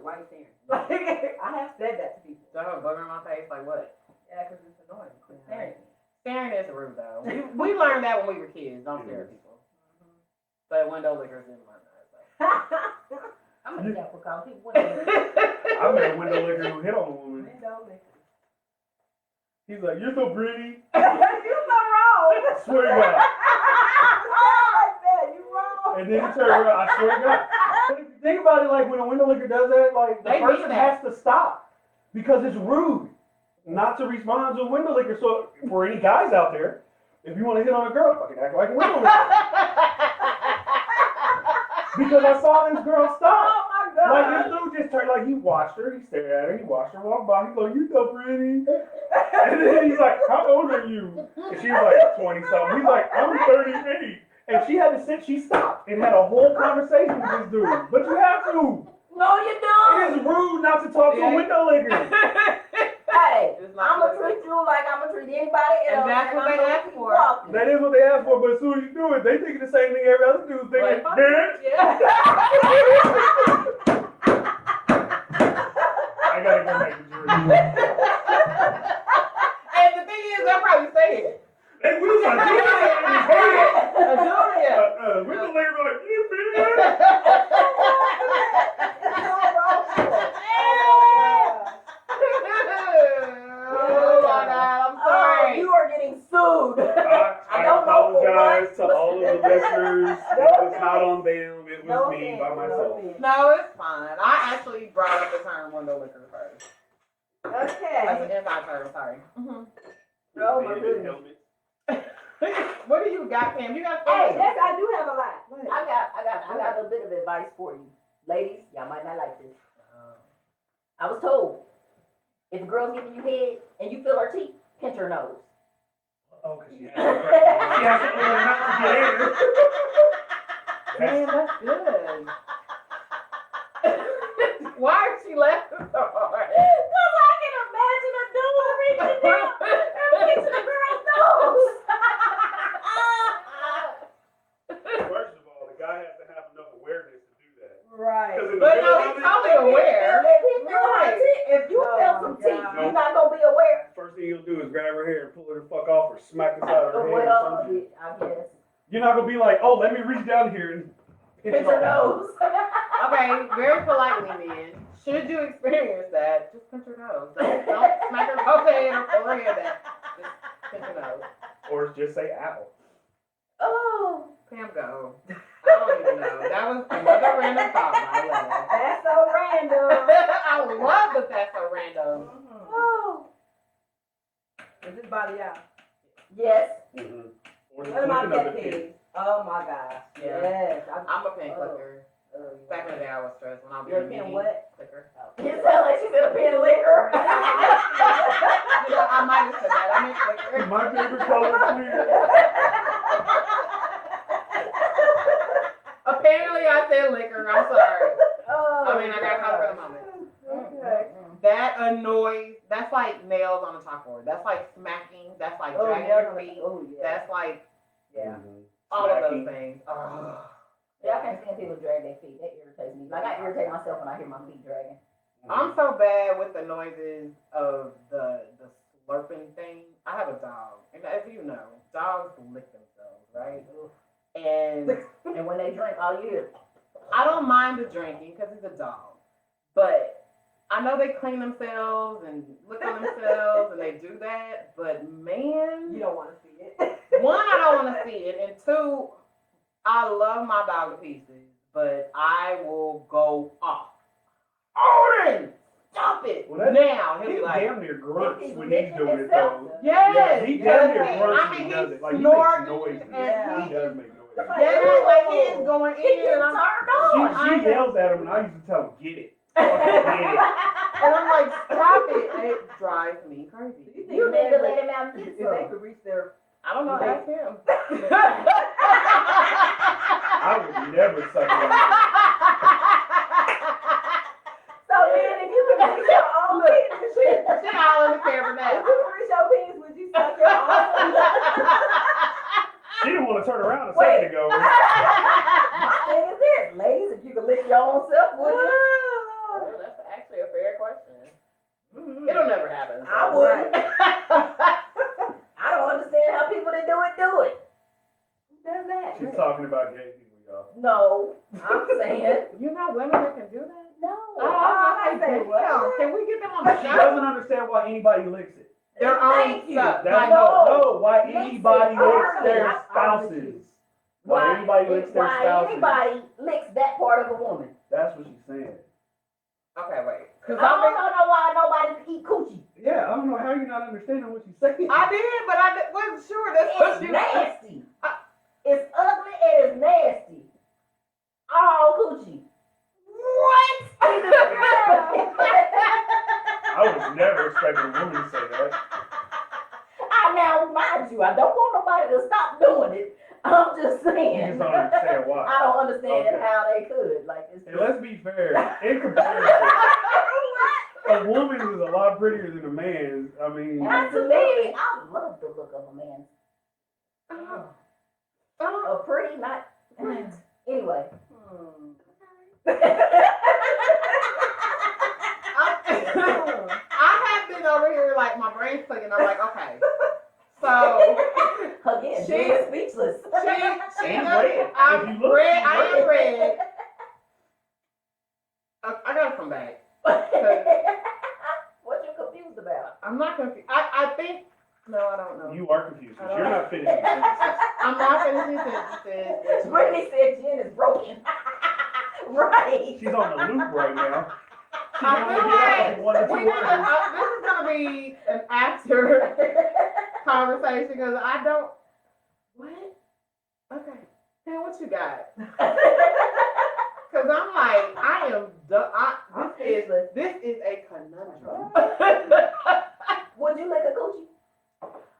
Why are you staring? Like, I have said that to people. Do I have a booger on my face? Like what? Yeah, because it's annoying. Quit staring at me. Staring is rude though. We learned that when we were kids. Don't stare at people. But window lickers didn't learn that. I'm gonna get for calling people. I met a window licker who hit on a woman. Window licker. He's like, "You're so pretty." You're so wrong. Swear to God. like that. You wrong. And then he turned around. I swear to God. But if you think about it, like when a window licker does that, like the They person mean that. has to stop because it's rude not to respond to a window licker. So for any guys out there, if you want to hit on a girl, fucking act like a window licker. Because I saw this girl stop. Oh my God. Like this dude just turned, like he watched her, he stared at her, he watched her walk by, he go, "You so pretty." And then he's like, "How old are you?" And she was like 20 something. He's like, "I'm 38." And she had to sit, she stopped and had a whole conversation with this dude. But you have to. No, you don't. It is rude not to talk to a window licker. Hey, It's not I'm gonna good. treat you like I'm gonna treat anybody else. And that's what I'm they gonna ask keep for. walking. That is what they ask for, but as soon as you do it, they thinking the same thing every other dude's thinking. Like, Bitch. Yeah. I gotta go back to jury. And the thing is, they'll probably say it. They was like, "You in his head." Julia. Window licker be like, "You bitch." Oh my God, I'm Oh, sorry. you are getting sued. I don't know for apologize to listeners, it was not on them. It was No me offense, by no myself. offense. No, it's fine. I actually brought up the term window liquor first. That's an Okay. anti-term, sorry. Oh, my Bandit goodness. helmet. What do you got, Pam? You got Hey, Yes, I do have a lot. I got a bit of advice for you. Ladies, y'all might not like this. I was told, if a girl's giving you head and you feel her teeth, pinch her nose. Oh, because she has to order not to get air. Man, that's good. Why is she laughing so hard? Because I can imagine a dude reaching down and pinching a girl's nose. First of all, the guy has to have enough awareness to do that. Right. 'Cause in the But middle no, of he's it, totally aware. If he feel her Right. teeth, if you Oh feel my some teeth, God. you're not gonna be aware. first thing you'll do is grab her hair and pull her the fuck off or smack the side of her head or Well, something. I guess. You're not gonna be like, oh, let me reach down here and Pinch her nose. Okay, very politely, men. Should you experience that, just pinch her nose. Don't smack her head or pull her hair back. Just pinch her nose. Or just say ow. Oh. Pam, go. I don't even know. That was another random thought, by the way. That's so random. I love that that's so random. Oh. Is this body out? Yes. Mm-hmm. Or the What are my clicking of pet the pin. peeves? Oh my gosh. Yeah. Yes. I'm a pen Oh. clicker. Back in the day, I was stressed when I was You're a being pen mean. what? Clicker. It sounds like she's in a pen liquor. Yeah, I might have said that. I meant clicker. My favorite color is clear. Apparently, I said liquor. I'm sorry. Oh, I mean, I got caught for the moment. Okay. That annoys. That's like nails on a chalkboard. That's like smacking. That's like Oh, dragging yeah. your feet. Oh, yeah. That's like Yeah. all of Smacking. those things. Ugh. Yeah, I can't stand people drag their feet. That irritates me. Like, I irritate myself when I hear my feet dragging. I'm so bad with the noises of the slurping thing. I have a dog, and as you know, dogs lick themselves, right? And And when they drink, all you hear, I don't mind the drinking because he's a dog, but I know they clean themselves and look at themselves and they do that. But man, You don't want to see it. one, I don't want to see it, and two, I love my dog to pieces, but I will go off. Odin, stop it Well, that's- now. He'll He be like, damn near grunts He's when he's licking doing it himself. though. yes, Yeah, he damn near yes. grunts I when he mean, does he's it. Like he snorting makes noises. and He does make noises. yeah, like he is going he in, gets and I'm, turned on. She yells at him and I used to tell him, get it. Fucking and I'm like, stop it. And it drives me crazy. Do you think You need men to would- let him out and if get they some. could reach their I don't know, ask him. I would never suck it out. So then, if you can reach your own penis, She all in the camera if now. you could reach your penis, would you suck your own? She didn't want to turn around a Wait. second ago. my thing is this, ladies, if you can lick your own self, would you? Oh, that's actually a fair question. It'll never happen. so. I wouldn't. I don't understand how people that do it. Who does that? She's talking about gay people, y'all. No, I'm saying You know women that can do that? no. I say say, what? damn, can we get them on the She show? doesn't understand why anybody licks it. Their Thank own you. stuff. That's Like, no, why Licks anybody it. licks I their mean, spouses. Why anybody licks their why spouses. anybody licks that part of a woman? That's what she's saying. okay, wait. I Cause don't know why nobody eat coochie. Yeah, I don't know how you're not understanding what she's saying. I did, but I wasn't sure that's what It's she nasty. It's ugly and it's nasty. All coochie. What? I was never expecting a woman to say that. I now mind you, I don't want nobody to stop doing it. I'm just You saying. just don't understand why. I don't understand Okay. how they could. Like it's And let's be fair. In comparison, a woman is a lot prettier than a man. I mean, not to me. I love the look of a man. A pretty, not. Anyway. I have been over here like my brain's clicking. I'm like, okay. So Again, She- being speechless. she And knows- red. I'm If you look, red. she's I am red. red. I gotta come back. What you confused about? I'm not confused. I think No, I don't know. You are confused. 'Cause you're not finishing sentences. I'm not finishing sentences. Brittany said Jen is broken. Right. She's on the loop right now. She's I only feel get out like like one or two this words. is gonna be an after conversation because I don't. What? Okay. Then what you got? Because I'm like, I am. This is a conundrum. Would you lick a coochie?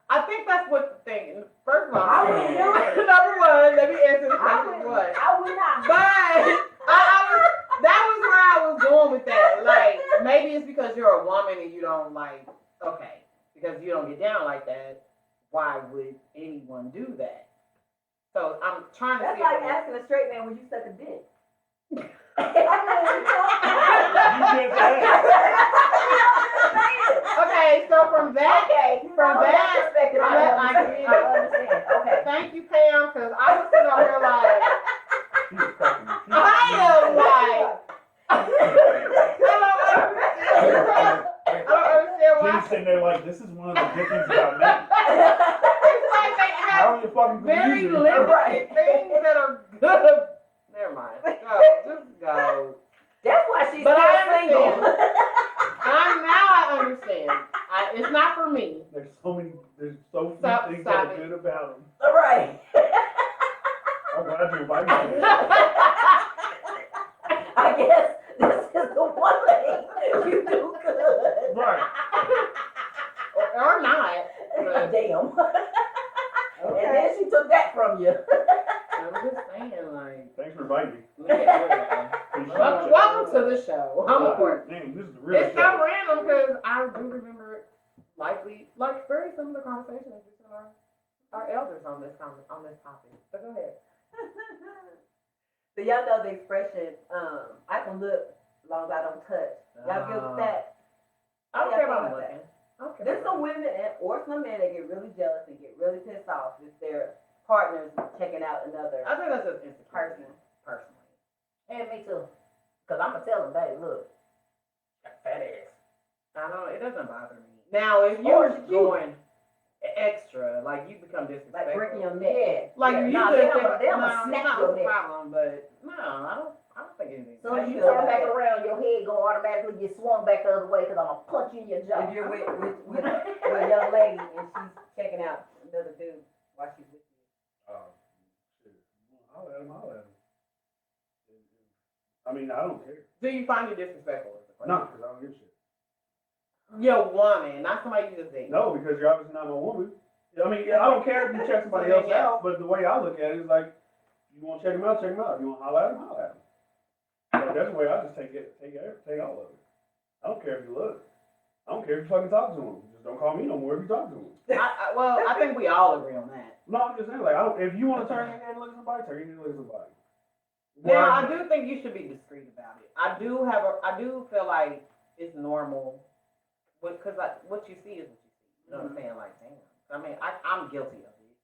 I think that's what the thing. First of all, I wouldn't do it. Number one, let me answer the I question. would, What? I would not. But that was where I was going with that. Like, maybe it's because you're a woman and you don't like, okay, because you don't get down like that. Why would anyone do that? So I'm trying to. That's see like if asking a straight man, would you suck a dick? Okay, so from that, perspective, I understand. Okay. Thank you, Pam, because I was sitting over here like, I am like, I don't understand why. Jen's sitting there like, this is one of the good things about me. It's like they How have are you fucking very confusing? limited things that are good. Never mind. Go, just go. That's why she's But still I single. Now I understand. It's not for me. There's so few things Stop that are it. good about them. Right. I'm glad you invited me. I guess this is the one thing you do good. Right. Or not. But Damn. And then she took that from you. I'm just saying, like, Thanks for inviting me. yeah. Welcome to the show. I'm important. Damn, this is the real It's kind of show. random because I do remember it likely, like very similar conversations between our elders on this topic. But go ahead. So y'all know the expression, I can look as long as I don't touch. Y'all good with that? I don't Yeah, care about I think looking. I don't care There's about some women or some men that get really jealous and get really pissed off if their partner's checking out another I think that's just person. insecurity, personally. And me too. Because I'm going to tell him, babe, look, got fat ass. I don't. It doesn't bother me. Now, if Or you're it's cute. going extra, like you become disrespectful. Like breaking your neck. Yeah. Like yeah. you Nah, just they'll no, snap not your a neck. problem, but no, I don't think anything. So if you turn back around, your head gonna automatically get swung back the other way because I'm gonna punch you in your jaw. If you're with a young lady and she's checking out another dude while she's with you. Oh, shit. I'll let him. I mean, I don't care. Do you find it disrespectful? Is the question. No, because I don't give a shit. You're a woman, not somebody you just date. No, because you're obviously not my woman. I mean, I don't care if you check somebody else out, but the way I look at it is like, you want to check him out, check him out. If you want to holler at him, holler at him. So that's the way I just take all of it. I don't care if you look. I don't care if you fucking talk to him. Just don't call me no more if you talk to him. Well, I think we all agree on that. No, I'm just saying, like, if you want to turn your head and look at somebody, turn your head and look at somebody. Now, I do think you should be discreet about it. I do feel like it's normal, because what you see is what you see. You know what I'm saying? Like, damn. I mean, I'm guilty of it,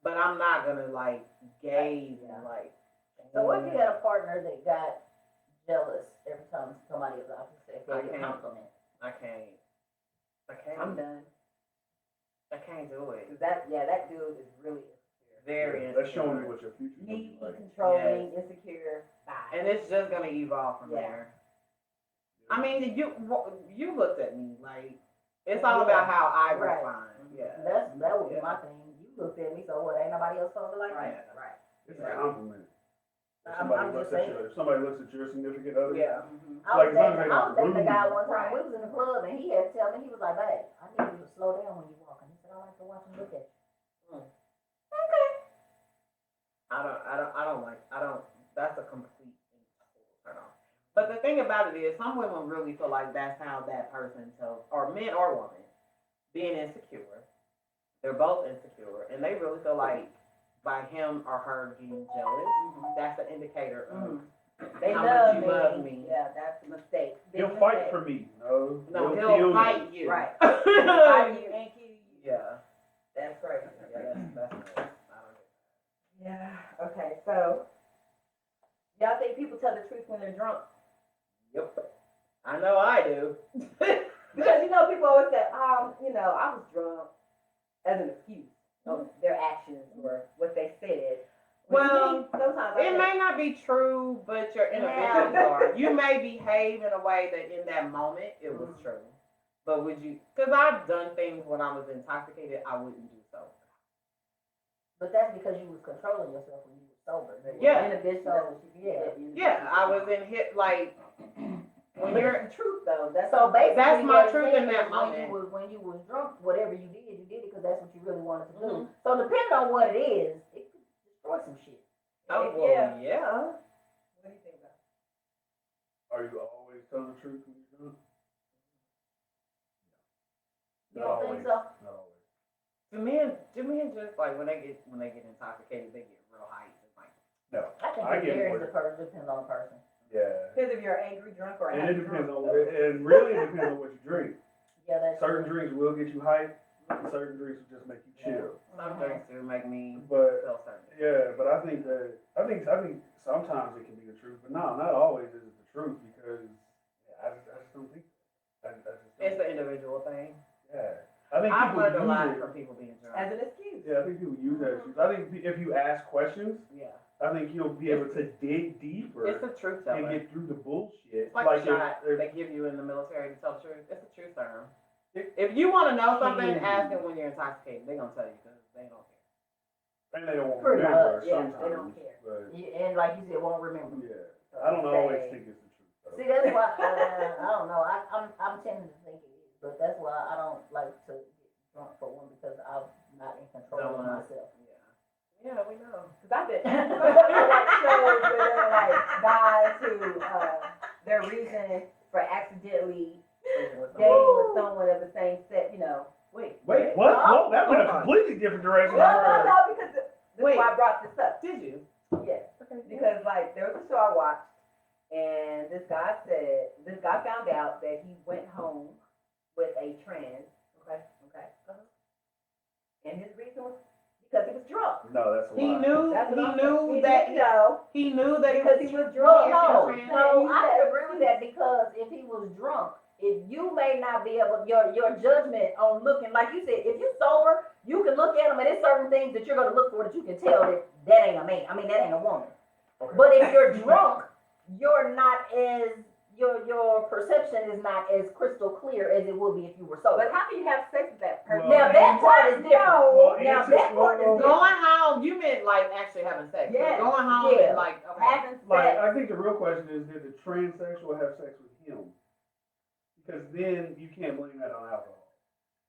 but I'm not gonna like gaze and like. So what if you had a partner that got jealous every time somebody is out to say a compliment? I can't. I'm done. I can't do it. That dude is really Very That's insecure. showing you what your future needy, looks like. controlling, insecure. And it's just gonna evolve from there. I mean, you looked at me like it's all about how I respond. Yeah. That would be my thing. You looked at me, so what? Ain't nobody else supposed to like me? Right. It's a compliment. If I'm somebody, just saying. if somebody looks at your significant other, Yeah. I was Like, dating a guy one time. Right. We was in the club and he had to tell me, he was like, "Babe, I need you to slow down when you walk." And he said, "I like to watch him look at you." That's a complete turn off. But the thing about it is, some women really feel like that's how that person tells, or men or women, being insecure. They're both insecure, and they really feel like by him or her getting jealous, that's an indicator of They how love much me. you love me. Yeah, that's a mistake. Big he'll mistake. fight for me. No, No, kill he'll fight you. Right. Fight you and kill you. Yeah. That's crazy. Yeah, that's I don't know. Yeah. Okay. So, y'all think people tell the truth when they're drunk? Yep. I know I do. Because people always say, I was drunk. as an excuse of their actions or what they said. Well, sometimes it may not be true, but your individuals are. You may behave in a way that in that moment it was true. But would you, because I've done things when I was intoxicated, I wouldn't do so. But that's because you was controlling yourself when you were sober. Yeah. Yeah. I was in hit, like, when But you're, it's the truth though. That's So basically, That's my what it's truth in saying that is moment. When you was drunk, whatever you did because that's what you really wanted to do. Mhm. So depending on what it is, it could destroy some shit. oh, well, yeah. What do you think about? Are you always telling the truth when you're drunk? You don't think so? Not always. To men just, like, when they get intoxicated, they get real hyped. It's like, No. I think I it get varies more. the person, depends on the person. Yeah. Depends if you're angry drunk or And happy it depends drunk. on, and really it depends on what you drink. Yeah, that's Certain true. drinks will get you hyped, and certain drinks will just make you chill. some drinks do make me But feel certain. yeah, but I think sometimes it can be the truth, but no, not always is it the truth because I just don't think so. I just don't It's an individual thing. yeah. I think I've people learned a use lot it. from people being drunk. As an excuse. Yeah, I think people use that excuse. I think if you ask questions, Yeah. I think you'll be able to dig deeper It's the truth and teller. get through the bullshit. It's like a if- shot if- they give you in the military to tell the truth. It's a truth term. If you want to know something, ask them when you're intoxicated. They're going to tell you because they don't care. and they don't Pretty remember much, yeah, sometimes. they don't care. But Yeah, and like you said, won't remember. yeah, I don't always think it's the truth. Though. See, that's why I don't know. I'm tending to think it is, but that's why I don't like to get drunk for one because I'm not in control of myself. Yeah. Yeah, we know. Because I've been like shows where there were like guys who their reason for accidentally dating with someone of the same sex, Wait, what? Whoa, that went a completely different direction. No, because this is Wait. why I brought this up. Did you? Yes. Okay. Because like there was a show I watched and this guy found out that he went home with a trans, okay, and his reason was because he was drunk. No, that's a He lie. knew. That's what He I'm knew saying. that. He didn't know He knew that because he was Well, drunk. no, I agree with that because if he was drunk, if you may not be able, your judgment on looking, like you said, if you sober, you can look at him and there's certain things that you're going to look for that you can tell that ain't a man. I mean, that ain't a woman. Okay. But if you're drunk, you're not as, your perception is not as crystal clear as it would be if you were sober. But how can you have sex with that person? Well, Now that part is different. Well, Now answer- that part is well, different. Going home, you meant like actually having sex. Yes. Going home Yeah. and like, okay. Having Like, sex. I think the real question is, did the transsexual have sex with him? Because then you can't blame that on alcohol.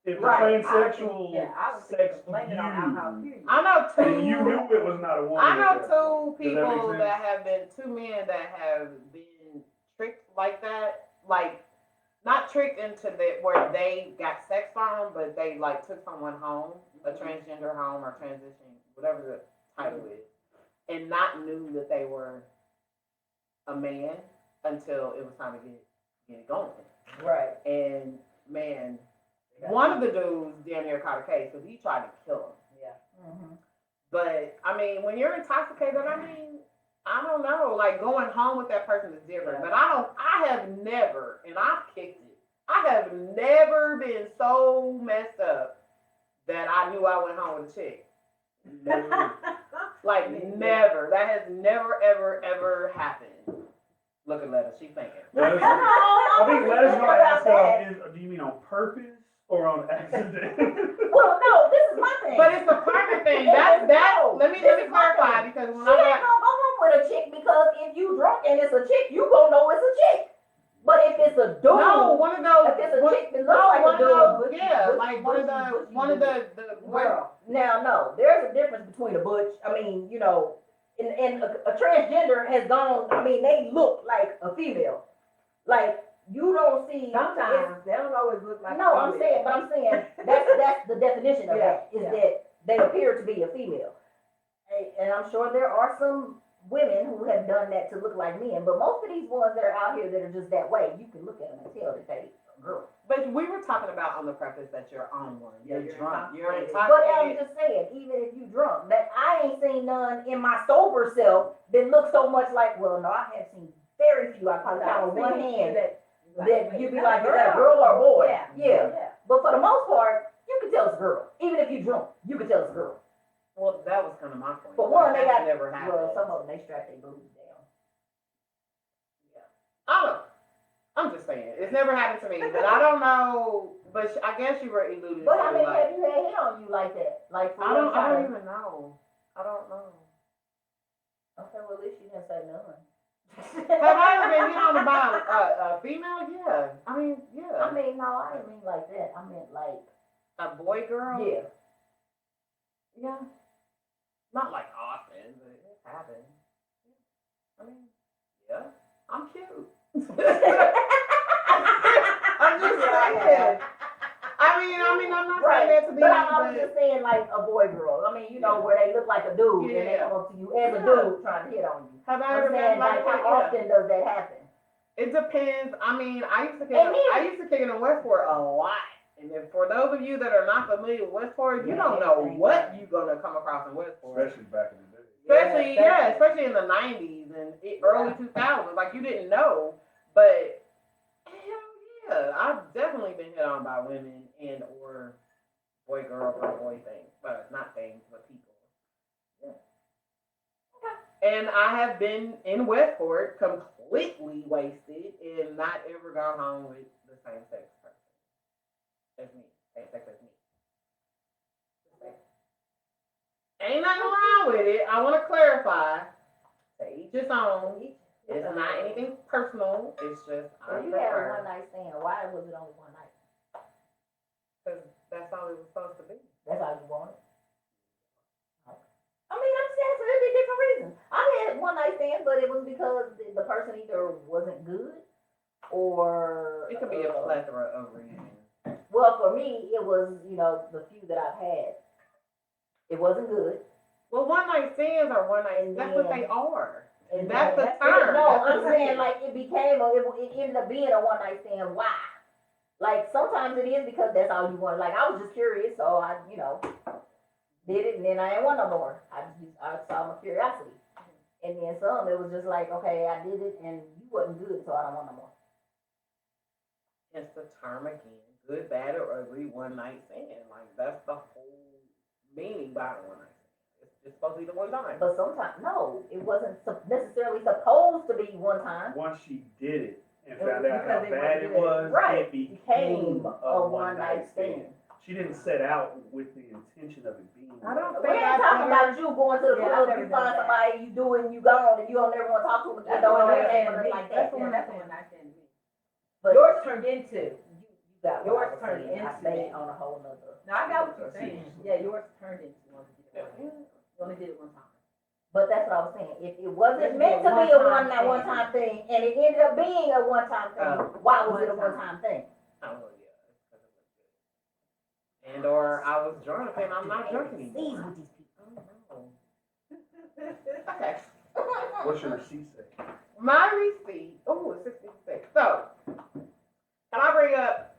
If the Right. transsexual I was sex blaming it on alcohol. Period. I know two. and you knew it was not a woman. I at know that two point. Does that make people sense? that have been, two men that have been tricked like that, like not tricked into that where they got sex from, but they like took someone home, a transgender home or transition, whatever the title is, and not knew that they were a man until it was time to get it going. Right. And man, one of the dudes damn near caught a case because he tried to kill him. Mm-hmm. But I mean, when you're intoxicated, I don't know. Like going home with that person is different. But I have never, and I've kicked it. I have never been so messed up that I knew I went home with a chick. Never. Like never. That has never, ever, ever happened. Look at Letta, she thinking. I think Let's gonna ask do you mean on purpose or on accident? Well, no, this is my thing. But it's the partner thing. That let me clarify because when She I ain't got gonna go home with a chick because if you drunk and it's a chick, you gonna know it's a chick. But if it's a dude, no, one of those. if it's a one- chick that no, looks like one a of dude, those. Yeah, like one of the girl. Now, no, there's a difference between a butch. I mean, and a transgender has gone. I mean, they look like a female. Like you don't see. Sometimes they don't always look like. No, I'm saying that's the definition of that is yeah. that they appear to be a female, and I'm sure there are some women who have done that to look like men, but most of these ones that are out here that are just that way, you can look at them and tell that they a girl. But we were talking about on the preface that you're on one. You're you're drunk. intoxicated. You're But I'm intoxicated. just saying, even if you drunk, that I ain't seen none in my sober self that look so much like. Well, no, I have seen very few. I probably count on one hand that you'd be like, is that a girl or a boy? Yeah. But for the most part, you can tell it's a girl. Even if you drunk, you can tell it's a girl. Well, that was kind of my point. But one, they That's got, never happened. well, some of them, they strap their boobs down. I don't know. I'm just saying. It's never happened to me, but I don't know. But I guess you were alluding But to I mean, like, have you had hit on you like that? Like, for I real don't time? even know. I don't know. Okay, well, at least you didn't say none. Have I ever been hit on by a female? Yeah. I mean, yeah. I mean, no, I didn't mean like that. I meant like, A boy, girl? yeah. Yeah. Not like often, but it happens. I mean, yeah. I'm cute. I'm just saying. I'm not saying that to be. But I was just saying like a boy girl. I mean, you know, where they look like a dude and they Yeah. come up to you as a dude trying to hit on you. Have I I'm ever saying been like like how often does that happen? It depends. I mean, I used to And kick it in Westport a lot. And then for those of you that are not familiar with Westport, you Yeah, don't know everything. what you're gonna come across in Westport. Especially back in the day. Especially in the '90s and early 2000s. Like you didn't know, but hell yeah, I've definitely been hit on by women and or boy girl or boy things, but not things, but people. Yeah. And I have been in Westport completely wasted and not ever gone home with the same sex person as me. Same sex as me. Ain't nothing wrong with it. I want to clarify. To each his own. It's not anything personal. It's just Well, you had a one night stand. Why was it only one night? Because that's all it was supposed to be. That's all you wanted. I mean, I'm saying for really different reasons. I had one night stand, but it was because the person either wasn't good or It could be a plethora of reasons. well, for me, it was the few that I've had. It wasn't good. Well, one night stands are one night. That's what they are. And That's the it. term. No, That's I'm the saying term. like it ended up being a one night stand. Why? Like sometimes it is because that's all you want. Like I was just curious, so I did it, and then I didn't want no more. I saw my curiosity, and then some it was just like okay, I did it, and you wasn't good, so I don't want no more. It's the term again. Good, bad, or ugly one night stand. Like that's the whole meaning behind one night stand. It's supposed to be the one time. But sometimes no, it wasn't necessarily supposed to be one time. Once she did it and It found was out how because it bad it wasn't was, Right. it became a one-night stand. She didn't set out with the intention of it being. I don't We think ain't talking about you going to the Yeah, club, I've you never find done that. somebody, you do it, and you gone, and you don't never want to talk to them again. That's Don't the one know I their name stand or to me. nothing like That's that. the one I stand to me. But Yours turned into. you got what yours I was turned saying. I into stayed that. on a whole nother. No, I got what you're I see. saying. Yeah, yours turned into one. You only did it one time. But that's what I was saying. If it wasn't It meant was to a be a one-time one time thing, and it ended up being a one time thing, why was it a one One-time. time thing? Oh yeah. And or I was drunk and I'm not drunk Seize anymore. with these people. Okay. What's your receipt say? My receipt. Oh, it's 66. So, can I bring up?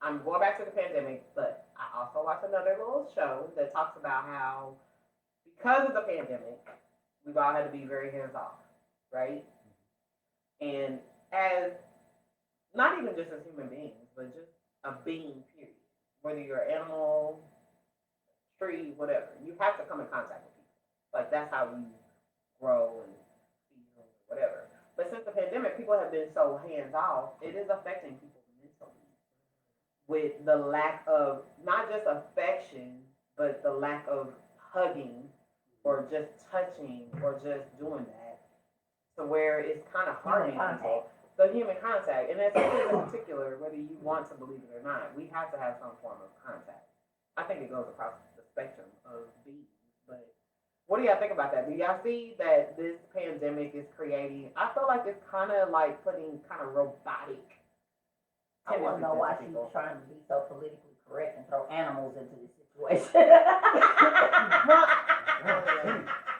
I'm going back to the pandemic, but I also watched another little show that talks about how, because of the pandemic, we've all had to be very hands off, right? And as not even just as human beings, but just a being, period. Whether you're an animal, tree, whatever, you have to come in contact with people. Like that's how you grow and feel, whatever. But since the pandemic, people have been so hands off, it is affecting people mentally with the lack of not just affection, but the lack of hugging or just touching or just doing that, to where it's kind of harming people. The human contact, and that's in particular, whether you want to believe it or not, we have to have some form of contact. I think it goes across the spectrum of beings, but what do y'all think about that? Do y'all see that this pandemic is creating, I feel like it's kind of like putting kind of robotic I want to know why she's people. trying to be so politically correct and throw animals into this situation.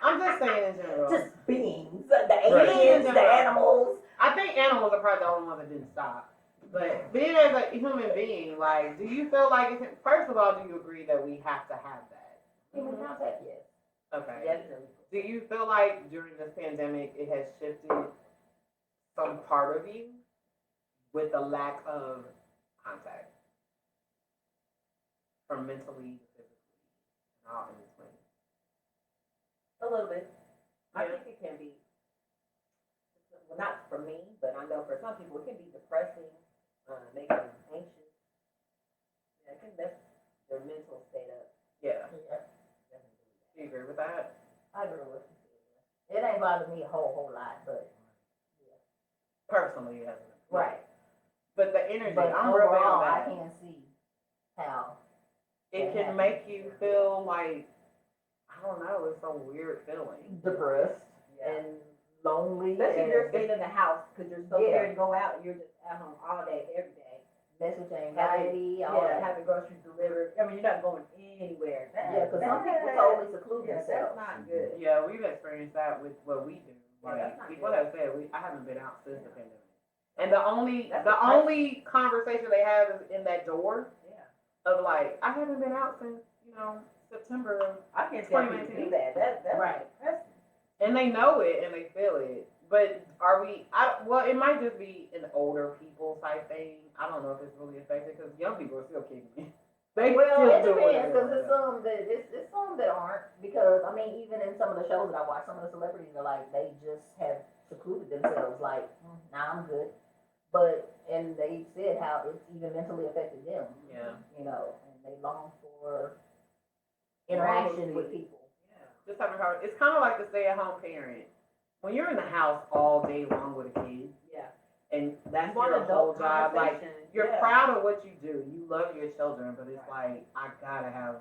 I'm just saying in general. Just beings, the aliens, the animals. I think animals are probably the only ones that didn't stop. But being as a human being, like, do you feel like, first of all, do you agree that we have to have that? Human contact, yes. Okay. Yes. Do you feel like during this pandemic it has shifted some part of you with the lack of contact from mentally to physically and all in between. A little bit. I Yeah. think it can be, well, not for me, but I know for some people it can be depressing, make them anxious. Yeah, it can mess their mental state up. Yeah. Yeah, Do you agree with that? I agree with you. It ain't bothered me a whole lot, but Personally, it hasn't. right. But the energy, But I'm really overall, on I that. can see how. It can make you feel like, I don't know, it's some weird feeling. Depressed Yeah. and lonely. Especially if you're and staying in the house because you're so Yeah. scared to go out and you're just at home all day, every day. mess with your anxiety, all Yeah, that. having groceries delivered. I mean, you're not going anywhere. Yeah, because some people totally seclude That's themselves. not good. Yeah, we've experienced that with what we do. Yeah, Like that's not people good. have said, I haven't been out since the pandemic. And the only That's the depressing. only conversation they have is in that door Yeah. of like, I haven't been out since, September of I can't tell people to 2019. do that. That's Right. That's, and they know it and they feel it. But are we? Well, it might just be an older people type thing. I don't know if it's really affected because young people are still kicking me. They Well, still it do what depends they because it's want. some that aren't. Because I mean, even in some of the shows that I watch, some of the celebrities are like they just have secluded themselves. Like, nah, I'm good. And they said how it's even mentally affected them. Yeah. And they long for interaction with people. Just having it's kind of like the stay-at-home parent. When you're in the house all day long with a kid, yeah. and that's You want your whole adult job, like conversation. you're Yeah. proud of what you do. You love your children, but it's like I gotta have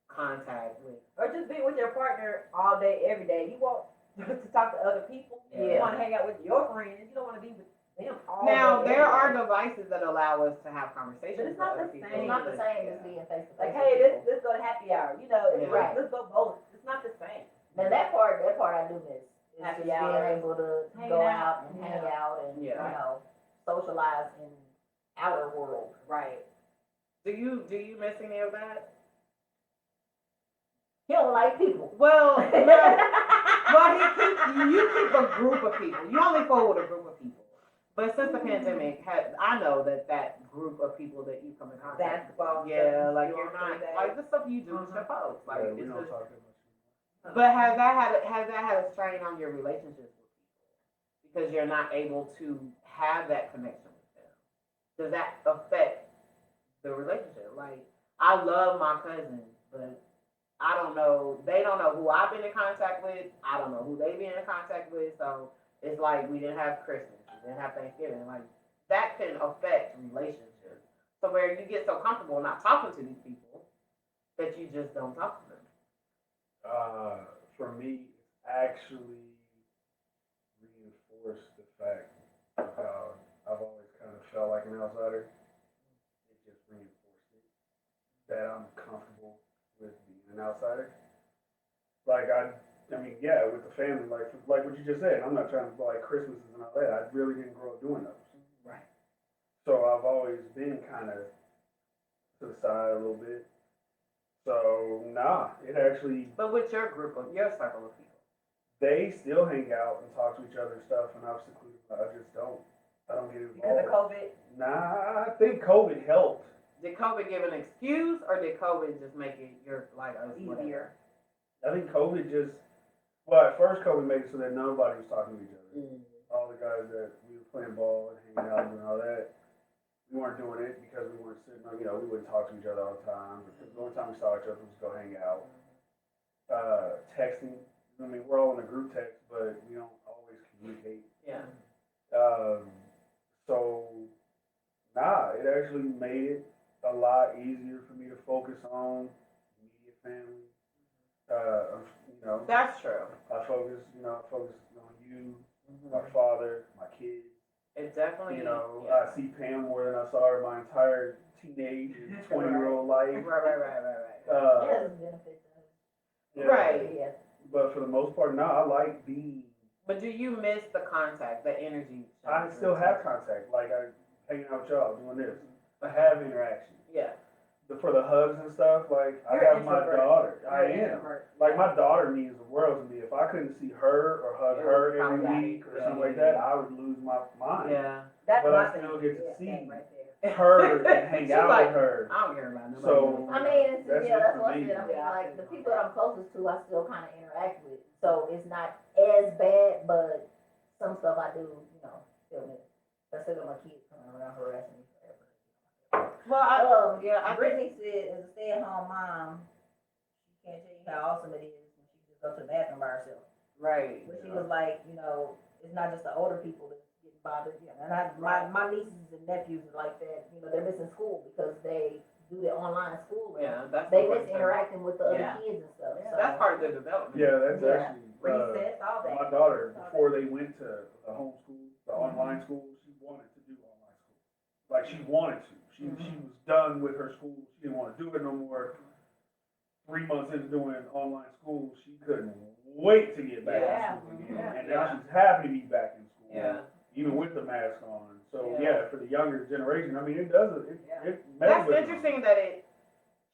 contact with. Or just be with your partner all day, every day. You want to talk to other people. You Yeah. want to hang out with your friends. You don't want to be with them all Now day. there every are day. devices that allow us to have conversations. But it's with not other the people. It's same. not the same Yeah. as being face to face. Like, hey, let's go to happy hour. Yeah. Let's go bowling. It's not the same. Now that part I do miss. Is Happy just being hour. able to Hang go out. out and hang Yeah. out and Yeah. socialize in outer world. Right. Do you miss any of that? He don't like people. Well, no. Well, you keep a group of people. You only fool with a group of people. But since the pandemic, I know that group of people that you come in contact with. Basketball. Yeah, stuff like you you're do on not Sunday. like the stuff you do with your folks. Like Yeah, we it's don't just, talk that much. but has that had a strain on your relationships with people because you're not able to have that connection with them? Does that affect the relationship? Like I love my cousins, but I don't know. They don't know who I've been in contact with. I don't know who they've been in contact with. So it's like we didn't have Christmas, we didn't have Thanksgiving. Like that can affect relationships. So where you get so comfortable not talking to these people that you just don't talk to them. For me, it's actually reinforced the fact of how I've always kind of felt like an outsider. It just reinforced it that I'm comfortable with being an outsider. Like I mean, yeah, with the family, like what you just said. I'm not trying to like Christmases and all that. I really didn't grow up doing those. Right. So I've always been kind of to the side a little bit. So nah, it actually. But with your circle of people. They still hang out and talk to each other and stuff, and I'm secluded. I just don't. I don't get Because involved. of COVID. Nah, I think COVID helped. Did COVID give an excuse, or did COVID just make it Easier. I think COVID just. Well, at first COVID made it so that nobody was talking to each other. All the guys that we were playing ball and hanging out and doing all that, we weren't doing it because we weren't sitting. We wouldn't talk to each other all the time. Because the only time we saw each other was go hang out. Texting. I mean, we're all in a group text, but we don't always communicate. Yeah. So, it actually made it a lot easier for me to focus on immediate family. That's true. I focus on you, Mm-hmm. my father, my kids. It definitely. I see Pam more than I saw her my entire teenage and 20-year-old life. Right. Yes, benefits. Yeah. Right. Yeah. But for the most part, I like being. But do you miss the contact, the energy? I still have contact. Like I hanging out with y'all, doing this. I have interaction. Yeah. For the hugs and stuff, like I You're have my introvert. daughter. You're I an am. introvert. Like my daughter means the world to me. If I couldn't see her or hug her every week or something like that, I would lose my mind. Yeah. That's But my I thing. still get to Yeah, see thing right there. her and hang She's out like, with her. I don't care about nobody. So I mean, that's yeah, it that's for what I me. said. I mean, Yeah, I like, think the so. people that I'm closest to, I still kind of interact with. So it's not as bad, but some stuff I do, still miss. Especially when my kids coming around harassing me forever. Well, I think, Brittany said, as a stay-at-home mom, she can't tell you how awesome it is when she just goes to the bathroom by herself. right. But she was like, it's not just the older people that's getting bothered. And my nieces and nephews are like that. They're missing school because they do the online school. Yeah, that's They the miss part. interacting with the other Yeah. kids and stuff. Yeah. So. That's part of the development. Yeah, that's Yeah. actually Recess, all that. my daughter, before they went to the homeschool, the online school, she wanted to do online school. Like she wanted to. She was done with her school. She didn't want to do it no more. 3 months into doing online school, she couldn't wait to get back Yeah. in school again. Yeah. And now she's happy to be back in school. Yeah. Even with the mask on. So Yeah. yeah, for the younger generation, I mean it does it Yeah. it messes That's with them. interesting that it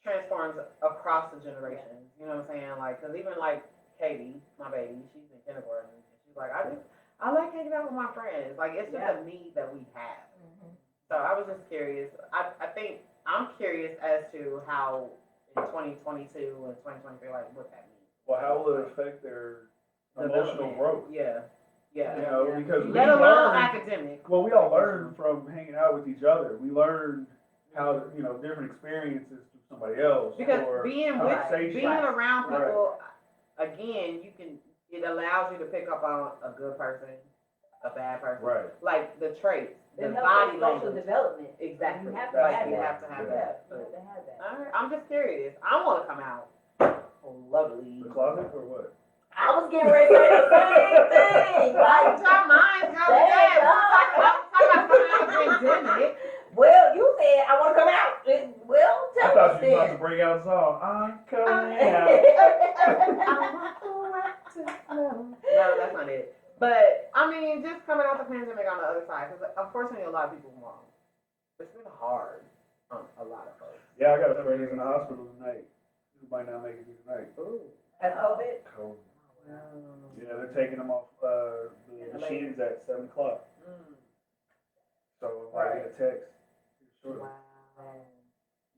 transforms across the generations. You know what I'm saying? Like, cause even like Katie, my baby, she's in kindergarten, and she's like, I like hanging out with my friends. Like, it's just a need that we have. So I was just curious. I think I'm curious as to how in 2022 and 2023, like, what that means. Well, how will it affect their emotional growth? Yeah. Yeah. You know, because we Let alone learn, academic. well, we all learn from hanging out with each other. We learn how different experiences through somebody else. Because or being with, conversation. being around Right. people, again, it allows you to pick up on a good person, a bad person. Right. Like the traits, the It body helps social language. development. Exactly. You have to That's have the You word. have to have Yeah. that. You have to have that. All right, I'm just curious. I want to come out. Lovely. The closet or what? I was getting ready to say the same thing. Like, Like, your mind's going Dang, dead. dog. I'm talking about coming out of the pandemic. well, you said I want to come out. Well, I tell thought us you were about to then. bring out a song. I'm coming out. No, that's not it. But, I mean, just coming out the pandemic on the other side, because unfortunately a lot of people won't. It's been hard on a lot of folks. Yeah, I got a friend who's in the hospital tonight. Who might not make it through tonight. Ooh. That's COVID. Cold. Yeah, they're taking them off the machines at 7 o'clock. Mm. So I get a text. Sure. Wow.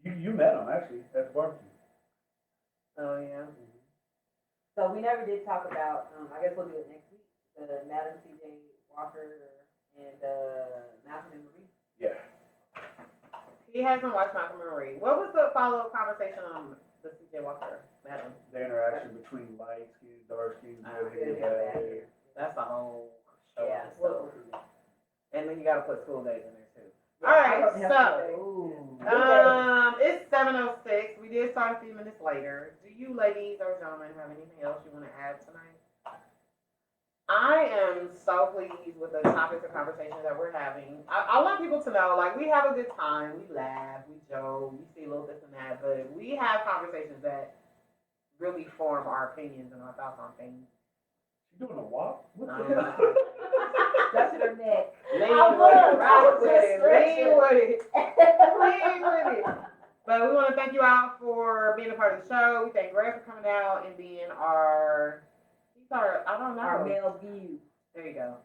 You met him actually at the barbecue. Oh, yeah. So we never did talk about, I guess we'll do it next week, the Madam C.J. Walker and Malcolm and Marie. Yeah. He hasn't watched Malcolm and Marie. What was the follow-up conversation on the C.J. Walker, madam? The interaction between light skin, dark skin, good hair, good bad hair, bad hair. That's the whole show. Yeah. So. And then you got to put school days in there, too. Yeah, All right, I hope they have so. school days. It's 7:06. We did start a few minutes later. Do you ladies or gentlemen have anything else you want to add tonight? I am so pleased with the topics of conversation that we're having. I want people to know, like, we have a good time. We laugh, we joke, we see a little this and that, but we have conversations that really form our opinions and our thoughts on things. You doing a walk? What the Um, hell? That's her neck. Lean I with was it, rock with just it, stretching. lean with it. Lean with it. But we want to thank you all for being a part of the show. We thank Greg for coming out and being I don't know. Our male view. There you go.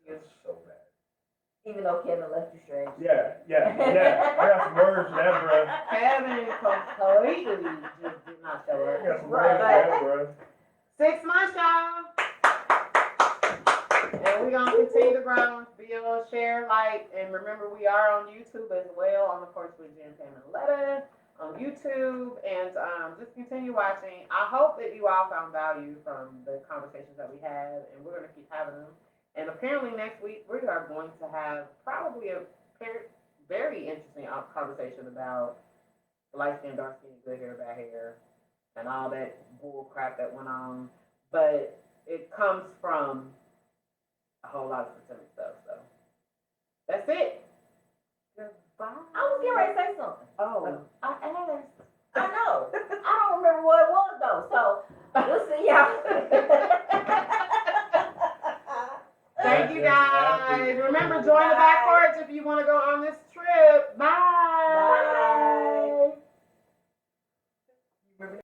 It's so bad. Even though Kevin left you straight. Yeah. I got some words for that, bro. Kevin completely just did not show I up. got some words for that, bro. 6 months, y'all. And we're going to continue to grow, build, share, like, and remember we are on YouTube as well, on the course with Jen, Pam, and Letta on YouTube, and just continue watching. I hope that you all found value from the conversations that we had, and we're going to keep having them. And apparently next week we are going to have probably a very interesting conversation about light skin, dark skin, good hair, bad hair, and all that bull crap that went on. But it comes from a whole lot of specific stuff. So that's it. Goodbye. I was getting ready to say something. Oh, I asked. I know. I don't remember what it was though. So we'll see y'all. Thank you guys. Remember, join the back porch if you want to go on this trip. Bye.